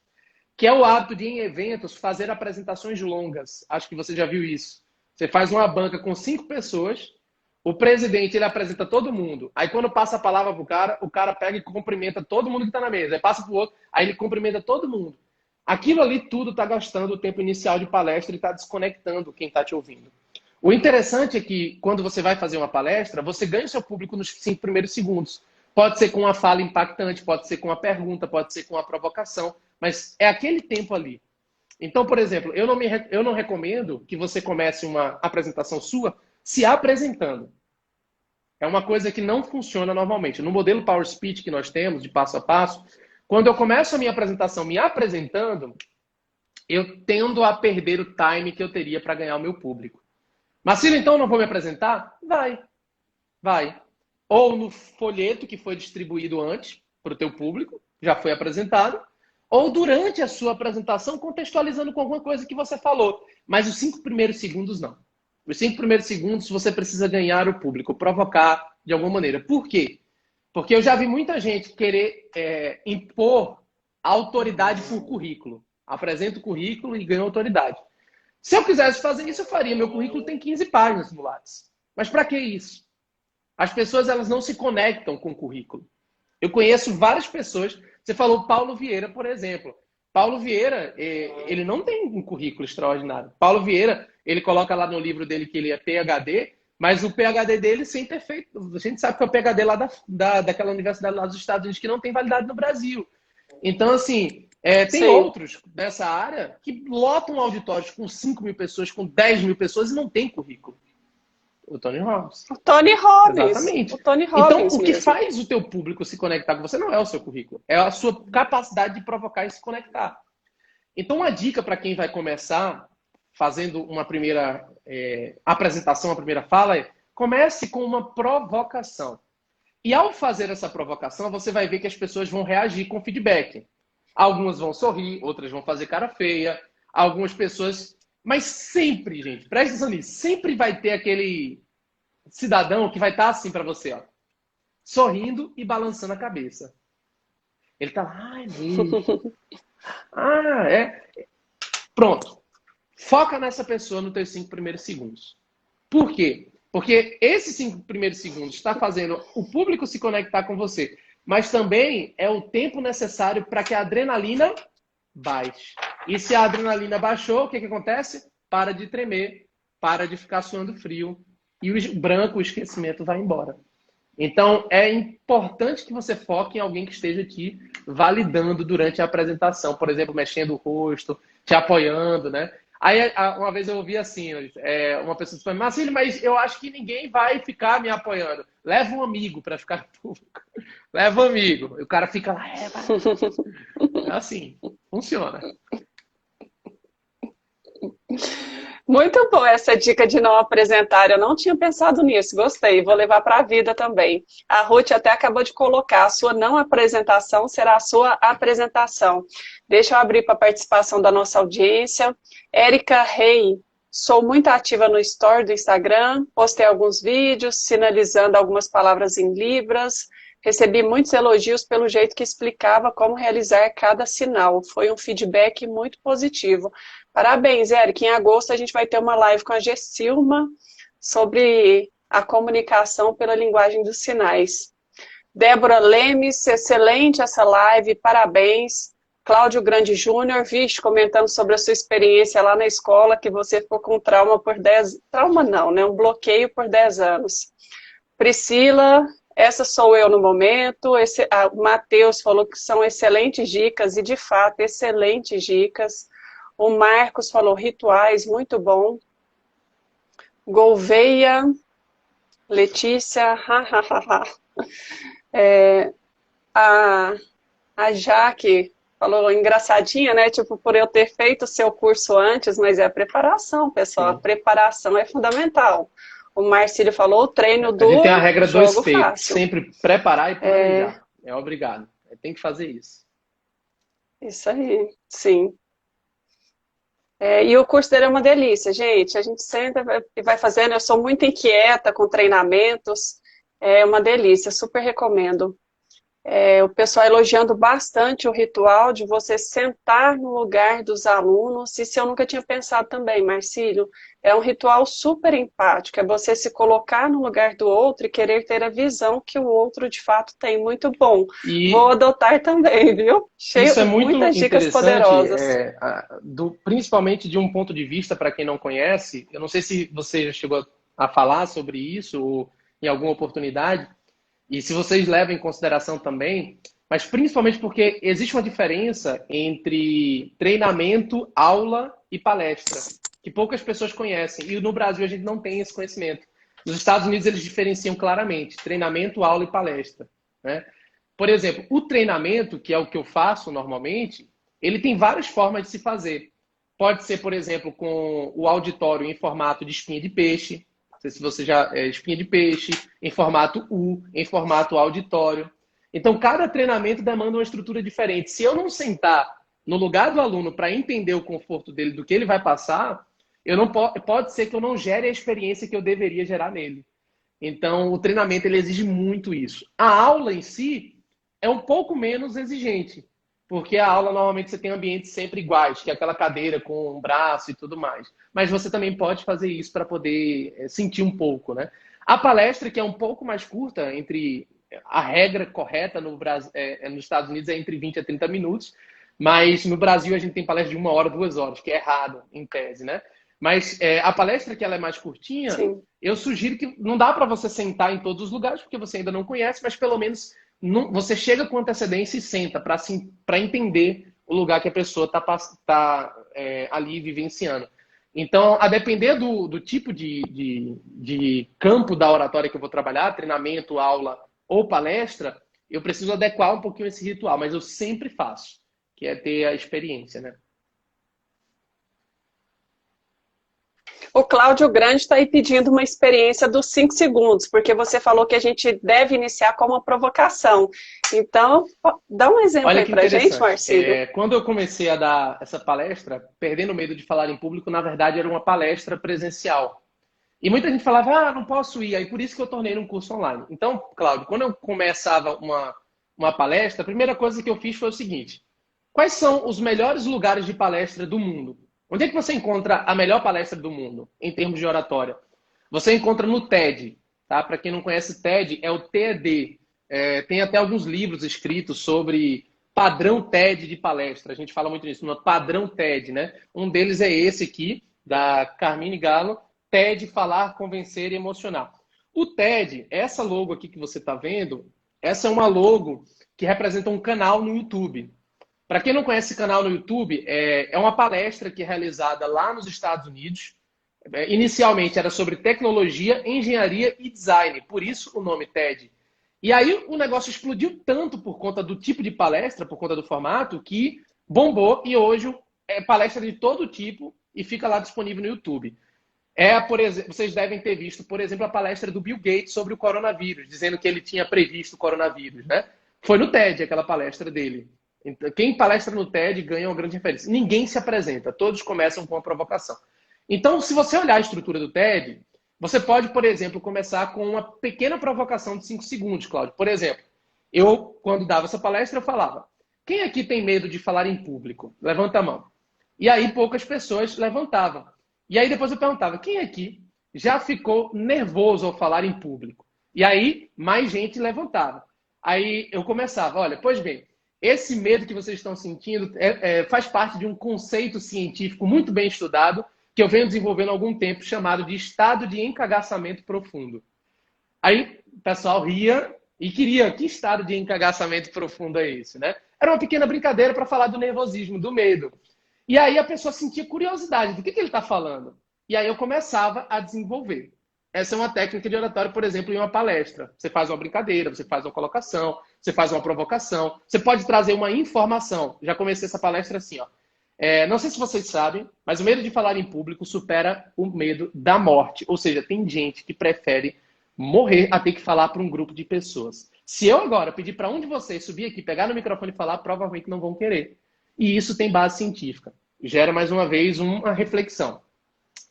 que é o hábito de, em eventos, fazer apresentações longas. Acho que você já viu isso. Você faz uma banca com 5 pessoas, o presidente ele apresenta todo mundo. Aí quando passa a palavra para o cara pega e cumprimenta todo mundo que está na mesa. Aí passa para o outro, aí ele cumprimenta todo mundo. Aquilo ali tudo está gastando o tempo inicial de palestra e está desconectando quem está te ouvindo. O interessante é que quando você vai fazer uma palestra, você ganha o seu público nos 5 primeiros segundos. Pode ser com uma fala impactante, pode ser com uma pergunta, pode ser com uma provocação, mas é aquele tempo ali. Então, por exemplo, eu não recomendo que você comece uma apresentação sua se apresentando. É uma coisa que não funciona normalmente. No modelo Power Speech que nós temos, de passo a passo, quando eu começo a minha apresentação me apresentando, eu tendo a perder o time que eu teria para ganhar o meu público. Marcelo, então eu não vou me apresentar? Vai. Ou no folheto que foi distribuído antes para o teu público, já foi apresentado, ou durante a sua apresentação, contextualizando com alguma coisa que você falou. Mas os 5 primeiros segundos, não. Os 5 primeiros segundos, você precisa ganhar o público, provocar de alguma maneira. Por quê? Porque eu já vi muita gente querer impor autoridade por currículo. Apresenta o currículo e ganha autoridade. Se eu quisesse fazer isso, eu faria. Meu currículo tem 15 páginas no Lattes. Mas para que isso? As pessoas elas não se conectam com o currículo. Eu conheço várias pessoas. Você falou Paulo Vieira, por exemplo. Paulo Vieira, ele não tem um currículo extraordinário. Paulo Vieira, ele coloca lá no livro dele que ele é PhD, mas o PhD dele sem ter feito. A gente sabe que é o PhD lá daquela universidade lá dos Estados Unidos que não tem validade no Brasil. Então, assim, Tem Sim. outros dessa área que lotam auditórios com 5 mil pessoas, com 10 mil pessoas e não tem currículo. O Tony Robbins. O Tony Robbins. O Exatamente. Tony Então, Robbins o que mesmo. faz o teu público se conectar com você não é o seu currículo, é a sua capacidade de provocar e se conectar. Então, uma dica para quem vai começar fazendo uma primeira apresentação, uma primeira fala é: comece com uma provocação. E ao fazer essa provocação, você vai ver que as pessoas vão reagir com feedback. Algumas vão sorrir, outras vão fazer cara feia, algumas pessoas... Mas sempre, gente, presta atenção nisso, sempre vai ter aquele cidadão que vai estar assim para você, ó, sorrindo e balançando a cabeça. Ele tá lá, ai, mesmo. Ah, é. Pronto. Foca nessa pessoa nos teus 5 primeiros segundos. Por quê? Porque esses 5 primeiros segundos está fazendo o público se conectar com você, mas também é o tempo necessário para que a adrenalina baixe. E se a adrenalina baixou, o que acontece? Para de tremer, para de ficar suando frio, e o branco, o esquecimento vai embora. Então, é importante que você foque em alguém que esteja te validando durante a apresentação, por exemplo, mexendo o rosto, te apoiando, né? Aí, uma vez eu ouvi assim, uma pessoa disse, Marcílio, mas eu acho que ninguém vai ficar me apoiando. Leva um amigo para ficar público. Leva um amigo. E o cara fica lá, é assim, funciona. Muito boa essa dica de não apresentar. Eu não tinha pensado nisso, gostei. Vou levar para a vida também. A Ruth até acabou de colocar: a sua não apresentação será a sua apresentação. Deixa eu abrir para a participação da nossa audiência. Érica Rei, sou muito ativa no Story do Instagram, postei alguns vídeos, sinalizando algumas palavras em Libras. Recebi muitos elogios pelo jeito que explicava como realizar cada sinal. Foi um feedback muito positivo. Parabéns, Eric. Em agosto a gente vai ter uma live com a Gessilma sobre a comunicação pela linguagem dos sinais. Débora Lemes, excelente essa live, parabéns. Cláudio Grande Júnior, vixe, comentando sobre a sua experiência lá na escola, que você ficou com trauma por 10... Trauma não, né? Um bloqueio por 10 anos. Priscila, essa sou eu no momento. O Matheus falou que são excelentes dicas, e de fato, excelentes dicas. O Marcos falou rituais, muito bom. Gouveia, Letícia, a Jaque falou engraçadinha, né? Tipo, por eu ter feito o seu curso antes, mas é a preparação, pessoal. Sim. A preparação é fundamental. O Marcílio falou o treino do a gente tem a regra jogo 2P, fácil. sempre preparar e planejar. É obrigado. Tem que fazer isso. Isso aí, sim. E o curso dele é uma delícia, gente. A gente senta e vai fazendo. Eu sou muito inquieta com treinamentos. É uma delícia, super recomendo. O pessoal elogiando bastante o ritual de você sentar no lugar dos alunos. Isso eu nunca tinha pensado também, Marcílio. É um ritual super empático, é você se colocar no lugar do outro e querer ter a visão que o outro de fato tem. Muito bom. Vou adotar também, viu? Cheio, isso é muito muitas dicas poderosas. Principalmente de um ponto de vista, para quem não conhece, eu não sei se você já chegou a falar sobre isso ou em alguma oportunidade, e se vocês levam em consideração também, mas principalmente porque existe uma diferença entre treinamento, aula e palestra, que poucas pessoas conhecem. E no Brasil a gente não tem esse conhecimento. Nos Estados Unidos eles diferenciam claramente treinamento, aula e palestra, né? Por exemplo, o treinamento, que é o que eu faço normalmente, ele tem várias formas de se fazer. Pode ser, por exemplo, com o auditório em formato de espinha de peixe. Não sei se você já... espinha de peixe, em formato U, em formato auditório. Então, cada treinamento demanda uma estrutura diferente. Se eu não sentar no lugar do aluno para entender o conforto dele, do que ele vai passar, pode ser que eu não gere a experiência que eu deveria gerar nele. Então, o treinamento ele exige muito isso. A aula em si é um pouco menos exigente, porque a aula normalmente você tem ambientes sempre iguais, que é aquela cadeira com um braço e tudo mais. Mas você também pode fazer isso para poder sentir um pouco, né? A palestra, que é um pouco mais curta, a regra correta no Brasil, nos Estados Unidos é entre 20 a 30 minutos, mas no Brasil a gente tem palestra de 1 hora, 2 horas, que é errado, em tese, né? Mas a palestra que ela é mais curtinha, sim, eu sugiro que não dá para você sentar em todos os lugares, porque você ainda não conhece, mas pelo menos você chega com antecedência e senta para entender o lugar que a pessoa está ali vivenciando. Então, a depender do tipo de campo da oratória que eu vou trabalhar, treinamento, aula ou palestra, eu preciso adequar um pouquinho esse ritual, mas eu sempre faço, que é ter a experiência, né? O Cláudio Grande está aí pedindo uma experiência dos 5 segundos, porque você falou que a gente deve iniciar com uma provocação. Então, dá um exemplo Olha aí que para a gente, interessante. Marcílio. Quando eu comecei a dar essa palestra, perdendo o medo de falar em público, na verdade era uma palestra presencial. E muita gente falava, não posso ir, aí por isso que eu tornei num curso online. Então, Cláudio, quando eu começava uma palestra, a primeira coisa que eu fiz foi o seguinte: quais são os melhores lugares de palestra do mundo? Onde é que você encontra a melhor palestra do mundo, em termos de oratória? Você encontra no TED, tá? Para quem não conhece TED, é o TED. Tem até alguns livros escritos sobre padrão TED de palestra. A gente fala muito nisso, no padrão TED, né? Um deles é esse aqui, da Carmine Gallo, TED, Falar, Convencer e Emocionar. O TED, essa logo aqui que você está vendo, essa é uma logo que representa um canal no YouTube. Para quem não conhece esse canal no YouTube, é uma palestra que é realizada lá nos Estados Unidos. Inicialmente era sobre tecnologia, engenharia e design, por isso o nome TED. E aí o negócio explodiu tanto por conta do tipo de palestra, por conta do formato, que bombou e hoje é palestra de todo tipo e fica lá disponível no YouTube. Por exemplo, vocês devem ter visto, por exemplo, a palestra do Bill Gates sobre o coronavírus, dizendo que ele tinha previsto o coronavírus, né? Foi no TED aquela palestra dele. Então, quem palestra no TED ganha uma grande referência. Ninguém se apresenta, todos começam com uma provocação. Então, se você olhar a estrutura do TED, você pode, por exemplo, começar com uma pequena provocação de 5 segundos, Cláudio. Por exemplo, eu, quando dava essa palestra, eu falava: quem aqui tem medo de falar em público? Levanta a mão. E aí poucas pessoas levantavam. E aí depois eu perguntava: quem aqui já ficou nervoso ao falar em público? E aí mais gente levantava. Aí eu começava: olha, pois bem, esse medo que vocês estão sentindo faz parte de um conceito científico muito bem estudado que eu venho desenvolvendo há algum tempo, chamado de estado de encagaçamento profundo. Aí o pessoal ria e queria: que estado de encagaçamento profundo é esse, né? Era uma pequena brincadeira para falar do nervosismo, do medo. E aí a pessoa sentia curiosidade do que ele está falando. E aí eu começava a desenvolver. Essa é uma técnica de oratório, por exemplo, em uma palestra. Você faz uma brincadeira, você faz uma colocação, você faz uma provocação, você pode trazer uma informação. Já comecei essa palestra assim, ó. Não sei se vocês sabem, mas o medo de falar em público supera o medo da morte. Ou seja, tem gente que prefere morrer a ter que falar para um grupo de pessoas. Se eu agora pedir para um de vocês subir aqui, pegar no microfone e falar, provavelmente não vão querer. E isso tem base científica. Gera, mais uma vez, uma reflexão.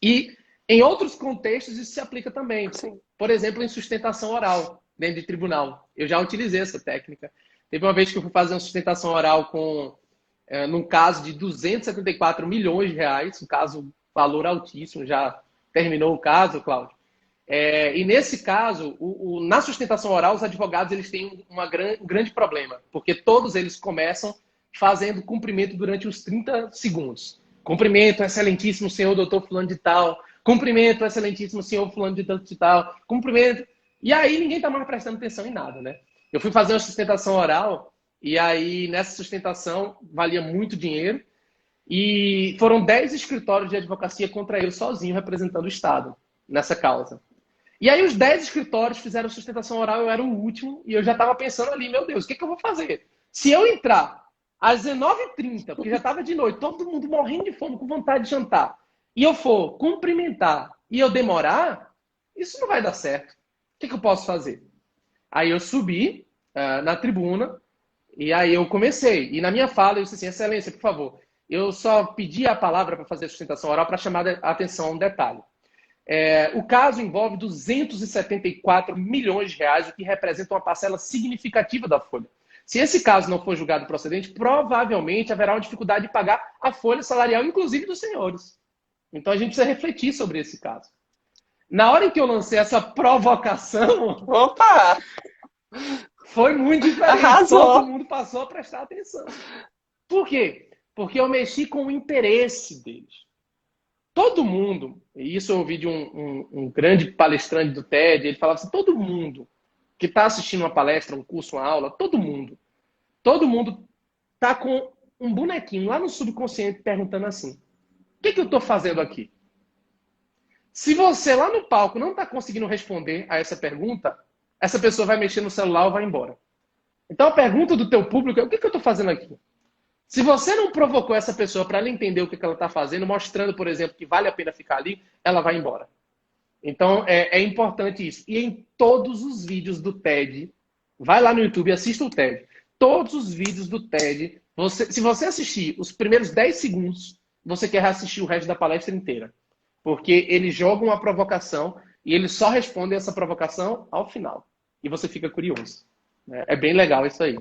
E em outros contextos isso se aplica também. Sim. Por exemplo, em sustentação oral, dentro de tribunal. Eu já utilizei essa técnica. Teve uma vez que eu fui fazer uma sustentação oral num caso de 274 milhões de reais, um caso, valor altíssimo, já terminou o caso, Cláudio. E nesse caso, na sustentação oral, os advogados eles têm um grande problema, porque todos eles começam fazendo cumprimento durante os 30 segundos. Cumprimento, excelentíssimo senhor doutor fulano de tal. Cumprimento, excelentíssimo senhor fulano de tal. Cumprimento. E aí ninguém está mais prestando atenção em nada, né? Eu fui fazer uma sustentação oral e aí nessa sustentação valia muito dinheiro e foram 10 escritórios de advocacia contra ele sozinho, representando o Estado nessa causa. E aí os 10 escritórios fizeram sustentação oral, eu era o último e eu já estava pensando ali, meu Deus, o que eu vou fazer? Se eu entrar às 19h30, porque já estava de noite, todo mundo morrendo de fome, com vontade de jantar, e eu for cumprimentar e eu demorar, isso não vai dar certo. O que eu posso fazer? Aí eu subi na tribuna e aí eu comecei. E na minha fala eu disse assim: excelência, por favor, eu só pedi a palavra para fazer a sustentação oral para chamar a atenção a um detalhe. O caso envolve 274 milhões de reais, o que representa uma parcela significativa da folha. Se esse caso não for julgado procedente, provavelmente haverá uma dificuldade de pagar a folha salarial, inclusive dos senhores. Então a gente precisa refletir sobre esse caso. Na hora em que eu lancei essa provocação, opa, foi muito diferente. Arrasou. Todo mundo passou a prestar atenção. Por quê? Porque eu mexi com o interesse deles. Todo mundo, e isso eu ouvi de um grande palestrante do TED, ele falava assim: todo mundo que está assistindo uma palestra, um curso, uma aula, todo mundo está com um bonequinho lá no subconsciente perguntando assim: o que eu estou fazendo aqui? Se você lá no palco não está conseguindo responder a essa pergunta, essa pessoa vai mexer no celular ou vai embora. Então a pergunta do teu público é: o que eu estou fazendo aqui? Se você não provocou essa pessoa para ela entender o que ela está fazendo, mostrando, por exemplo, que vale a pena ficar ali, ela vai embora. Então é importante isso. E em todos os vídeos do TED, vai lá no YouTube e assista o TED. Todos os vídeos do TED, se você assistir os primeiros 10 segundos, você quer assistir o resto da palestra inteira. Porque eles jogam uma provocação e eles só respondem essa provocação ao final. E você fica curioso. É bem legal isso aí.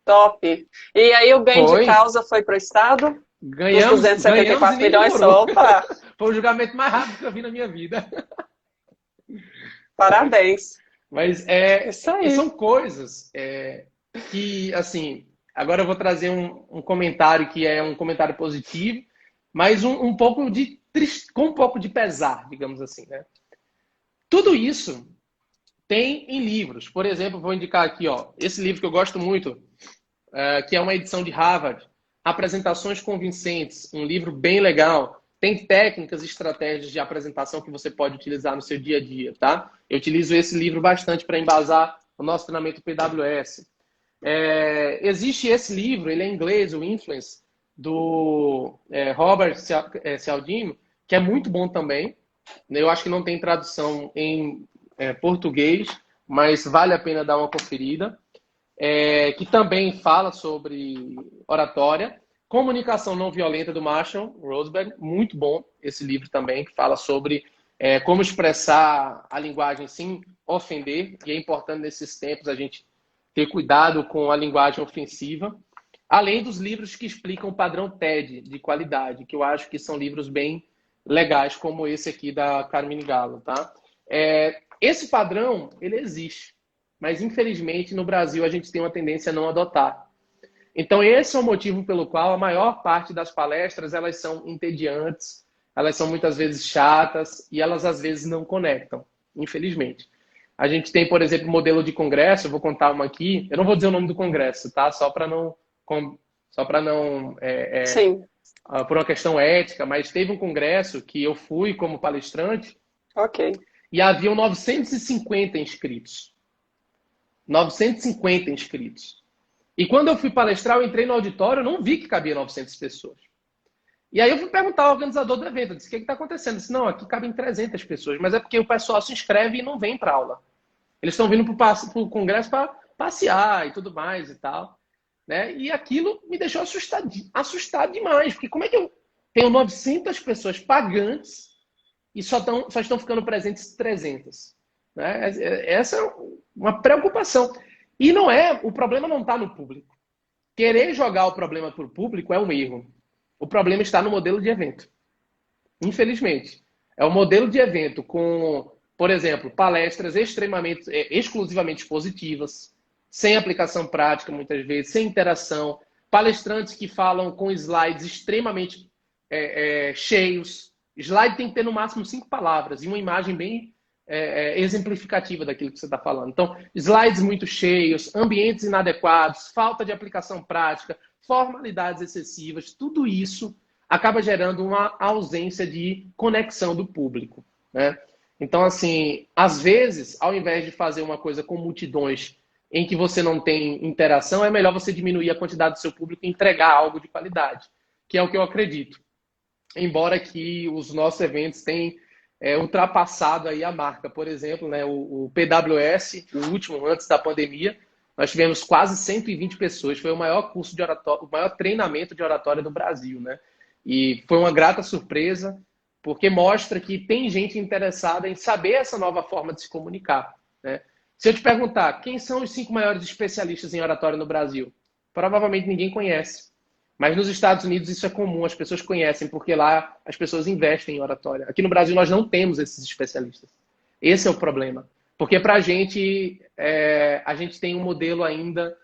Top. E aí o bem de causa foi para o Estado? Ganhamos, os 274 milhões, opa! Foi o julgamento mais rápido que eu vi na minha vida. Parabéns. Mas isso aí. São coisas que, assim, agora eu vou trazer um comentário que é um comentário positivo, mas um pouco com um pouco de pesar, digamos assim, né? Tudo isso tem em livros. Por exemplo, vou indicar aqui, ó, esse livro que eu gosto muito, que é uma edição de Harvard, Apresentações Convincentes, um livro bem legal. Tem técnicas e estratégias de apresentação que você pode utilizar no seu dia a dia, tá? Eu utilizo esse livro bastante para embasar o nosso treinamento PWS. Existe esse livro, ele é em inglês, o Influence, do Robert Cialdini, que é muito bom também. Eu acho que não tem tradução em português, mas vale a pena dar uma conferida. Que também fala sobre oratória. Comunicação Não Violenta, do Marshall Rosenberg. Muito bom esse livro também, que fala sobre como expressar a linguagem sem ofender. E é importante nesses tempos a gente ter cuidado com a linguagem ofensiva. Além dos livros que explicam o padrão TED de qualidade, que eu acho que são livros bem legais, como esse aqui da Carmine Gallo, tá? Esse padrão, ele existe. Mas, infelizmente, no Brasil, a gente tem uma tendência a não adotar. Então, esse é o motivo pelo qual a maior parte das palestras, elas são entediantes, elas são muitas vezes chatas e elas, às vezes, não conectam, infelizmente. A gente tem, por exemplo, o modelo de congresso, eu vou contar uma aqui, eu não vou dizer o nome do congresso, tá? Só para não Sim. Por uma questão ética, mas teve um congresso que eu fui como palestrante. Ok. E haviam 950 inscritos. 950 inscritos. E quando eu fui palestrar, eu entrei no auditório, eu não vi que cabia 900 pessoas. E aí eu fui perguntar ao organizador do evento, eu disse: o que está acontecendo? Eu disse: não, aqui cabem 300 pessoas, mas é porque o pessoal se inscreve e não vem para aula. Eles estão vindo para o congresso para passear e tudo mais e tal. Né? E aquilo me deixou assustado demais, porque como é que eu tenho 900 pessoas pagantes e só estão ficando presentes 300? Né? Essa é uma preocupação. E o problema não está no público. Querer jogar o problema para o público é um erro. O problema está no modelo de evento. Infelizmente. É o modelo de evento com, por exemplo, palestras exclusivamente positivas, sem aplicação prática, muitas vezes, sem interação, palestrantes que falam com slides extremamente cheios. Slide tem que ter no máximo 5 palavras e uma imagem bem exemplificativa daquilo que você está falando. Então, slides muito cheios, ambientes inadequados, falta de aplicação prática, formalidades excessivas, tudo isso acaba gerando uma ausência de conexão do público, né? Então, assim, às vezes, ao invés de fazer uma coisa com multidões em que você não tem interação, é melhor você diminuir a quantidade do seu público e entregar algo de qualidade, que é o que eu acredito. Embora que os nossos eventos tenham ultrapassado aí a marca. Por exemplo, né, o PWS, o último, antes da pandemia, nós tivemos quase 120 pessoas. Foi o maior curso de oratória, o maior treinamento de oratória do Brasil, né? E foi uma grata surpresa, porque mostra que tem gente interessada em saber essa nova forma de se comunicar, né? Se eu te perguntar, quem são os 5 maiores especialistas em oratória no Brasil? Provavelmente ninguém conhece. Mas nos Estados Unidos isso é comum, as pessoas conhecem, porque lá as pessoas investem em oratória. Aqui no Brasil nós não temos esses especialistas. Esse é o problema. Porque para a gente tem um modelo ainda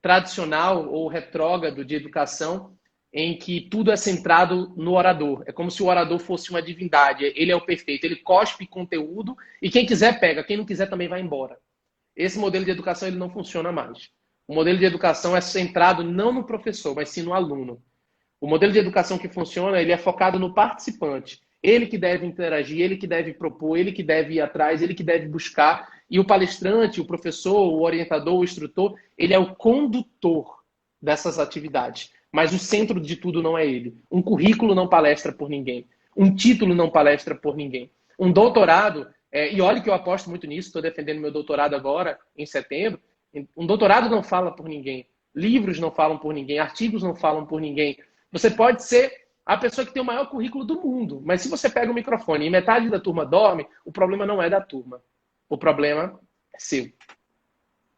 tradicional ou retrógrado de educação em que tudo é centrado no orador. É como se o orador fosse uma divindade. Ele é o perfeito, ele cospe conteúdo e quem quiser pega, quem não quiser também vai embora. Esse modelo de educação ele não funciona mais. O modelo de educação é centrado não no professor, mas sim no aluno. O modelo de educação que funciona, ele é focado no participante. Ele que deve interagir, ele que deve propor, ele que deve ir atrás, ele que deve buscar. E o palestrante, o professor, o orientador, o instrutor, ele é o condutor dessas atividades. Mas o centro de tudo não é ele. Um currículo não palestra por ninguém. Um título não palestra por ninguém. Um doutorado, e olha que eu aposto muito nisso, estou defendendo meu doutorado agora, em setembro. Um doutorado não fala por ninguém. Livros não falam por ninguém. Artigos não falam por ninguém. Você pode ser a pessoa que tem o maior currículo do mundo, mas se você pega o microfone e metade da turma dorme, o problema não é da turma. O problema é seu.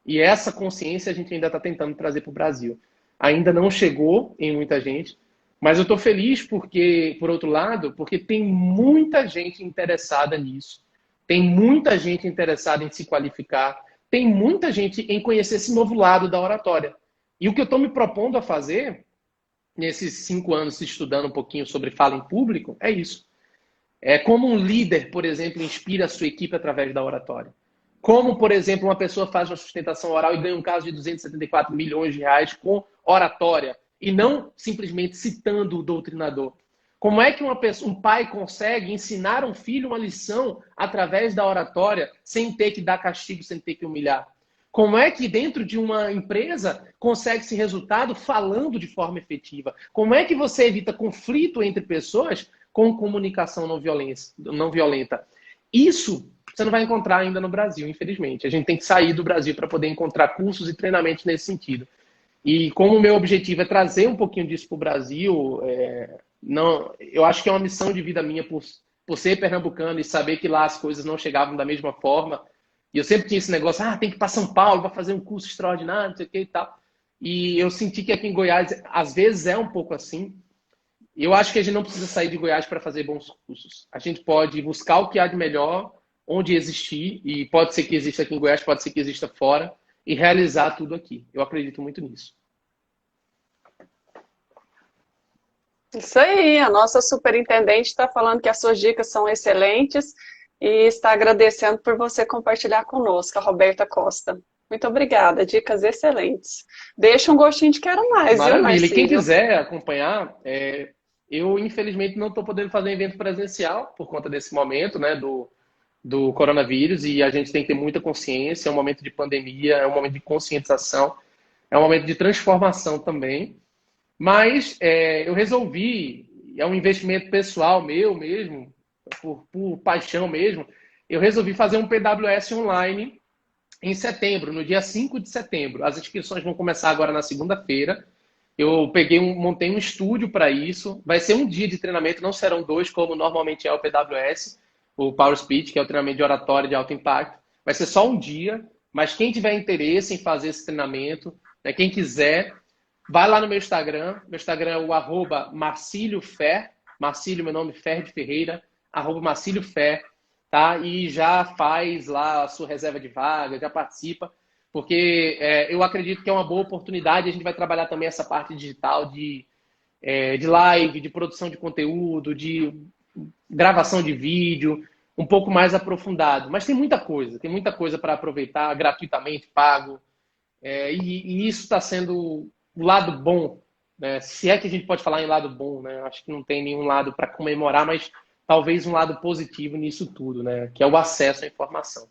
E essa consciência a gente ainda está tentando trazer para o Brasil. Ainda não chegou em muita gente, mas eu estou feliz porque, por outro lado, porque tem muita gente interessada nisso. Tem muita gente interessada em se qualificar. Tem muita gente em conhecer esse novo lado da oratória. E o que eu estou me propondo a fazer, nesses 5 anos estudando um pouquinho sobre fala em público, é isso. É como um líder, por exemplo, inspira a sua equipe através da oratória. Como, por exemplo, uma pessoa faz uma sustentação oral e ganha um caso de 274 milhões de reais com oratória e não simplesmente citando o doutrinador. Como é que um pai consegue ensinar um filho uma lição através da oratória sem ter que dar castigo, sem ter que humilhar? Como é que dentro de uma empresa consegue esse resultado falando de forma efetiva? Como é que você evita conflito entre pessoas com comunicação não violenta? Isso você não vai encontrar ainda no Brasil, infelizmente. A gente tem que sair do Brasil para poder encontrar cursos e treinamentos nesse sentido. E como o meu objetivo é trazer um pouquinho disso para o Brasil, eu acho que é uma missão de vida minha por ser pernambucano e saber que lá as coisas não chegavam da mesma forma. E eu sempre tinha esse negócio, tem que ir para São Paulo para fazer um curso extraordinário, não sei o que e tal. E eu senti que aqui em Goiás, às vezes é um pouco assim. Eu acho que a gente não precisa sair de Goiás para fazer bons cursos. A gente pode buscar o que há de melhor, onde existir, e pode ser que exista aqui em Goiás, pode ser que exista fora, e realizar tudo aqui. Eu acredito muito nisso. Isso aí, a nossa superintendente está falando que as suas dicas são excelentes e está agradecendo por você compartilhar conosco, a Roberta Costa. Muito obrigada, dicas excelentes. Deixa um gostinho de quero mais, maravilha. Viu, Marcílio? E quem quiser acompanhar, eu infelizmente não estou podendo fazer evento presencial por conta desse momento, né, do coronavírus, e a gente tem que ter muita consciência, é um momento de pandemia, é um momento de conscientização, é um momento de transformação também. Mas eu resolvi, é um investimento pessoal meu mesmo, por paixão mesmo, eu resolvi fazer um PWS online em setembro, no dia 5 de setembro. As inscrições vão começar agora na segunda-feira. Eu montei um estúdio para isso. Vai ser um dia de treinamento, não serão 2, como normalmente é o PWS, o Power Speech, que é o treinamento de oratória de alto impacto. Vai ser só um dia, mas quem tiver interesse em fazer esse treinamento, né, quem quiser, vai lá no meu Instagram. Meu Instagram é o @MarcílioFer. Marcílio, meu nome, Fer de Ferreira, @MarcílioFer, tá? E já faz lá a sua reserva de vaga, já participa, porque eu acredito que é uma boa oportunidade. A gente vai trabalhar também essa parte digital de live, de produção de conteúdo, de gravação de vídeo, um pouco mais aprofundado. Mas tem muita coisa para aproveitar gratuitamente, pago. E isso está sendo o lado bom, né? Se é que a gente pode falar em lado bom, né? Acho que não tem nenhum lado para comemorar, mas talvez um lado positivo nisso tudo, né? Que é o acesso à informação.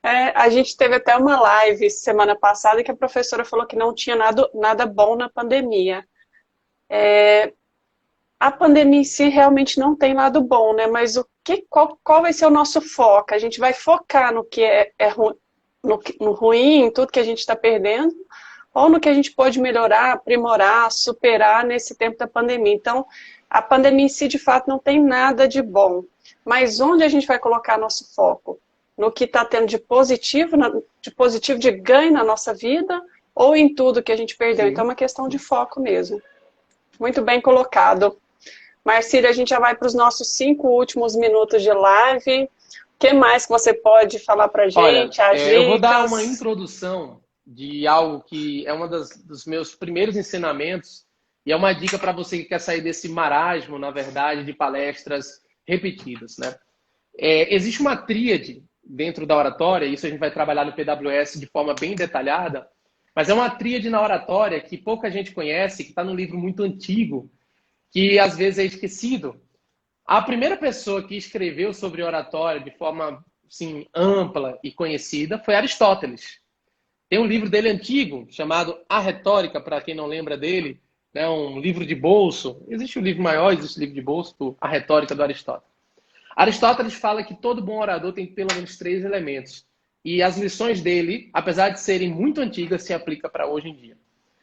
A gente teve até uma live semana passada que a professora falou que não tinha nada bom na pandemia. A pandemia em si realmente não tem lado bom, né? Mas qual vai ser o nosso foco? A gente vai focar no que no ruim, em tudo que a gente está perdendo, ou no que a gente pode melhorar, aprimorar, superar nesse tempo da pandemia. Então, a pandemia em si, de fato, não tem nada de bom. Mas onde a gente vai colocar nosso foco? No que está tendo de positivo, de ganho na nossa vida, ou em tudo que a gente perdeu? Sim. Então, é uma questão de foco mesmo. Muito bem colocado. Marcílio, a gente já vai para os nossos 5 últimos minutos de live. O que mais que você pode falar para a gente? Olha, eu vou dar uma introdução de algo que é um dos meus primeiros ensinamentos, e é uma dica para você que quer sair desse marasmo, na verdade, de palestras repetidas, né? Existe uma tríade dentro da oratória, isso a gente vai trabalhar no PWS de forma bem detalhada, mas é uma tríade na oratória que pouca gente conhece, que está num livro muito antigo, que às vezes é esquecido. A primeira pessoa que escreveu sobre oratória de forma assim, ampla e conhecida foi Aristóteles. Tem um livro dele antigo, chamado A Retórica, para quem não lembra dele, né, um livro de bolso. Existe um livro maior, existe um livro de bolso, A Retórica do Aristóteles. Aristóteles fala que todo bom orador tem pelo menos 3 elementos. E as lições dele, apesar de serem muito antigas, se aplicam para hoje em dia.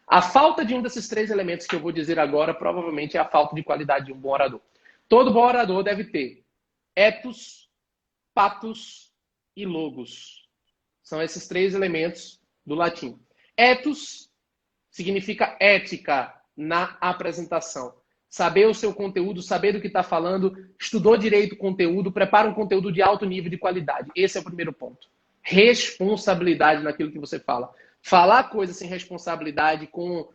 A falta de um desses 3 elementos que eu vou dizer agora, provavelmente é a falta de qualidade de um bom orador. Todo bom orador deve ter ethos, pathos e logos. São esses 3 elementos do latim. Ethos significa ética na apresentação. Saber o seu conteúdo, saber do que está falando, estudou direito o conteúdo, prepara um conteúdo de alto nível de qualidade. Esse é o primeiro ponto. Responsabilidade naquilo que você fala. Falar coisas sem responsabilidade, com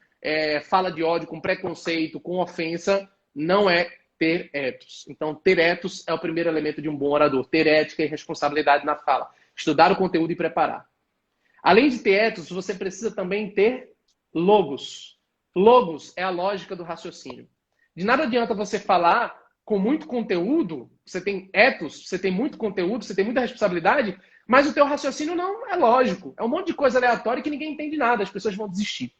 fala de ódio, com preconceito, com ofensa, não é ter ethos. Então, ter ethos é o primeiro elemento de um bom orador. Ter ética e responsabilidade na fala. Estudar o conteúdo e preparar. Além de ter ethos, você precisa também ter logos. Logos é a lógica do raciocínio. De nada adianta você falar com muito conteúdo, você tem ethos, você tem muito conteúdo, você tem muita responsabilidade, mas o teu raciocínio não é lógico. É um monte de coisa aleatória que ninguém entende nada, as pessoas vão desistir.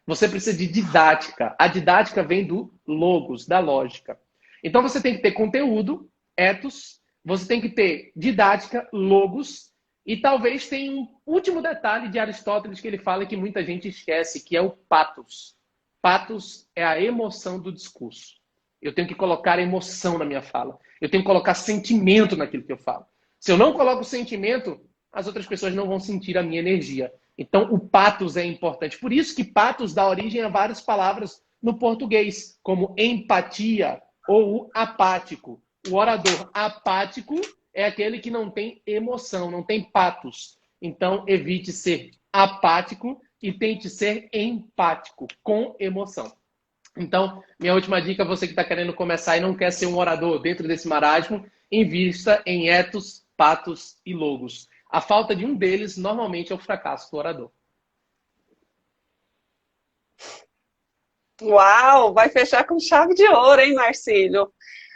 Você precisa de didática. A didática vem do logos, da lógica. Então você tem que ter conteúdo, ethos, você tem que ter didática, logos, e talvez tenha um último detalhe de Aristóteles que ele fala que muita gente esquece, que é o pathos. Pathos é a emoção do discurso. Eu tenho que colocar emoção na minha fala. Eu tenho que colocar sentimento naquilo que eu falo. Se eu não coloco sentimento, as outras pessoas não vão sentir a minha energia. Então, o pathos é importante. Por isso que pathos dá origem a várias palavras no português, como empatia ou apático. O orador apático é aquele que não tem emoção, não tem pathos. Então, evite ser apático e tente ser empático, com emoção. Então, minha última dica, você que está querendo começar e não quer ser um orador dentro desse marasmo, invista em ethos, pathos e logos. A falta de um deles, normalmente, é o fracasso do orador. Uau, vai fechar com chave de ouro, hein, Marcílio?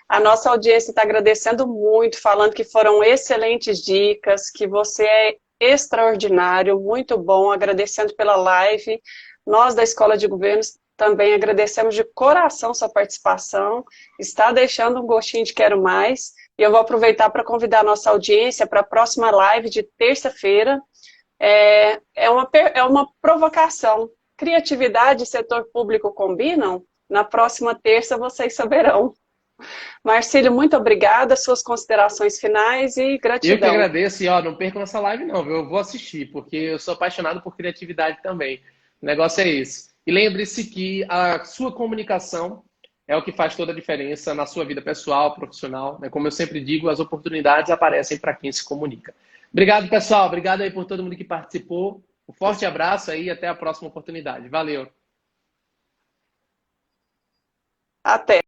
A nossa audiência está agradecendo muito, falando que foram excelentes dicas, que você é extraordinário, muito bom, agradecendo pela live. Nós da Escola de Governos também agradecemos de coração sua participação, está deixando um gostinho de quero mais, e eu vou aproveitar para convidar a nossa audiência para a próxima live de terça-feira. É uma provocação. Criatividade e setor público combinam? Na próxima terça vocês saberão. Marcílio, muito obrigada, suas considerações finais e gratidão. Eu que agradeço, e não percam essa live não, viu? Eu vou assistir, porque eu sou apaixonado por criatividade também. O negócio é esse. E lembre-se que a sua comunicação é o que faz toda a diferença na sua vida pessoal, profissional. Né? Como eu sempre digo, as oportunidades aparecem para quem se comunica. Obrigado, pessoal. Obrigado aí por todo mundo que participou. Um forte abraço aí e até a próxima oportunidade. Valeu. Até.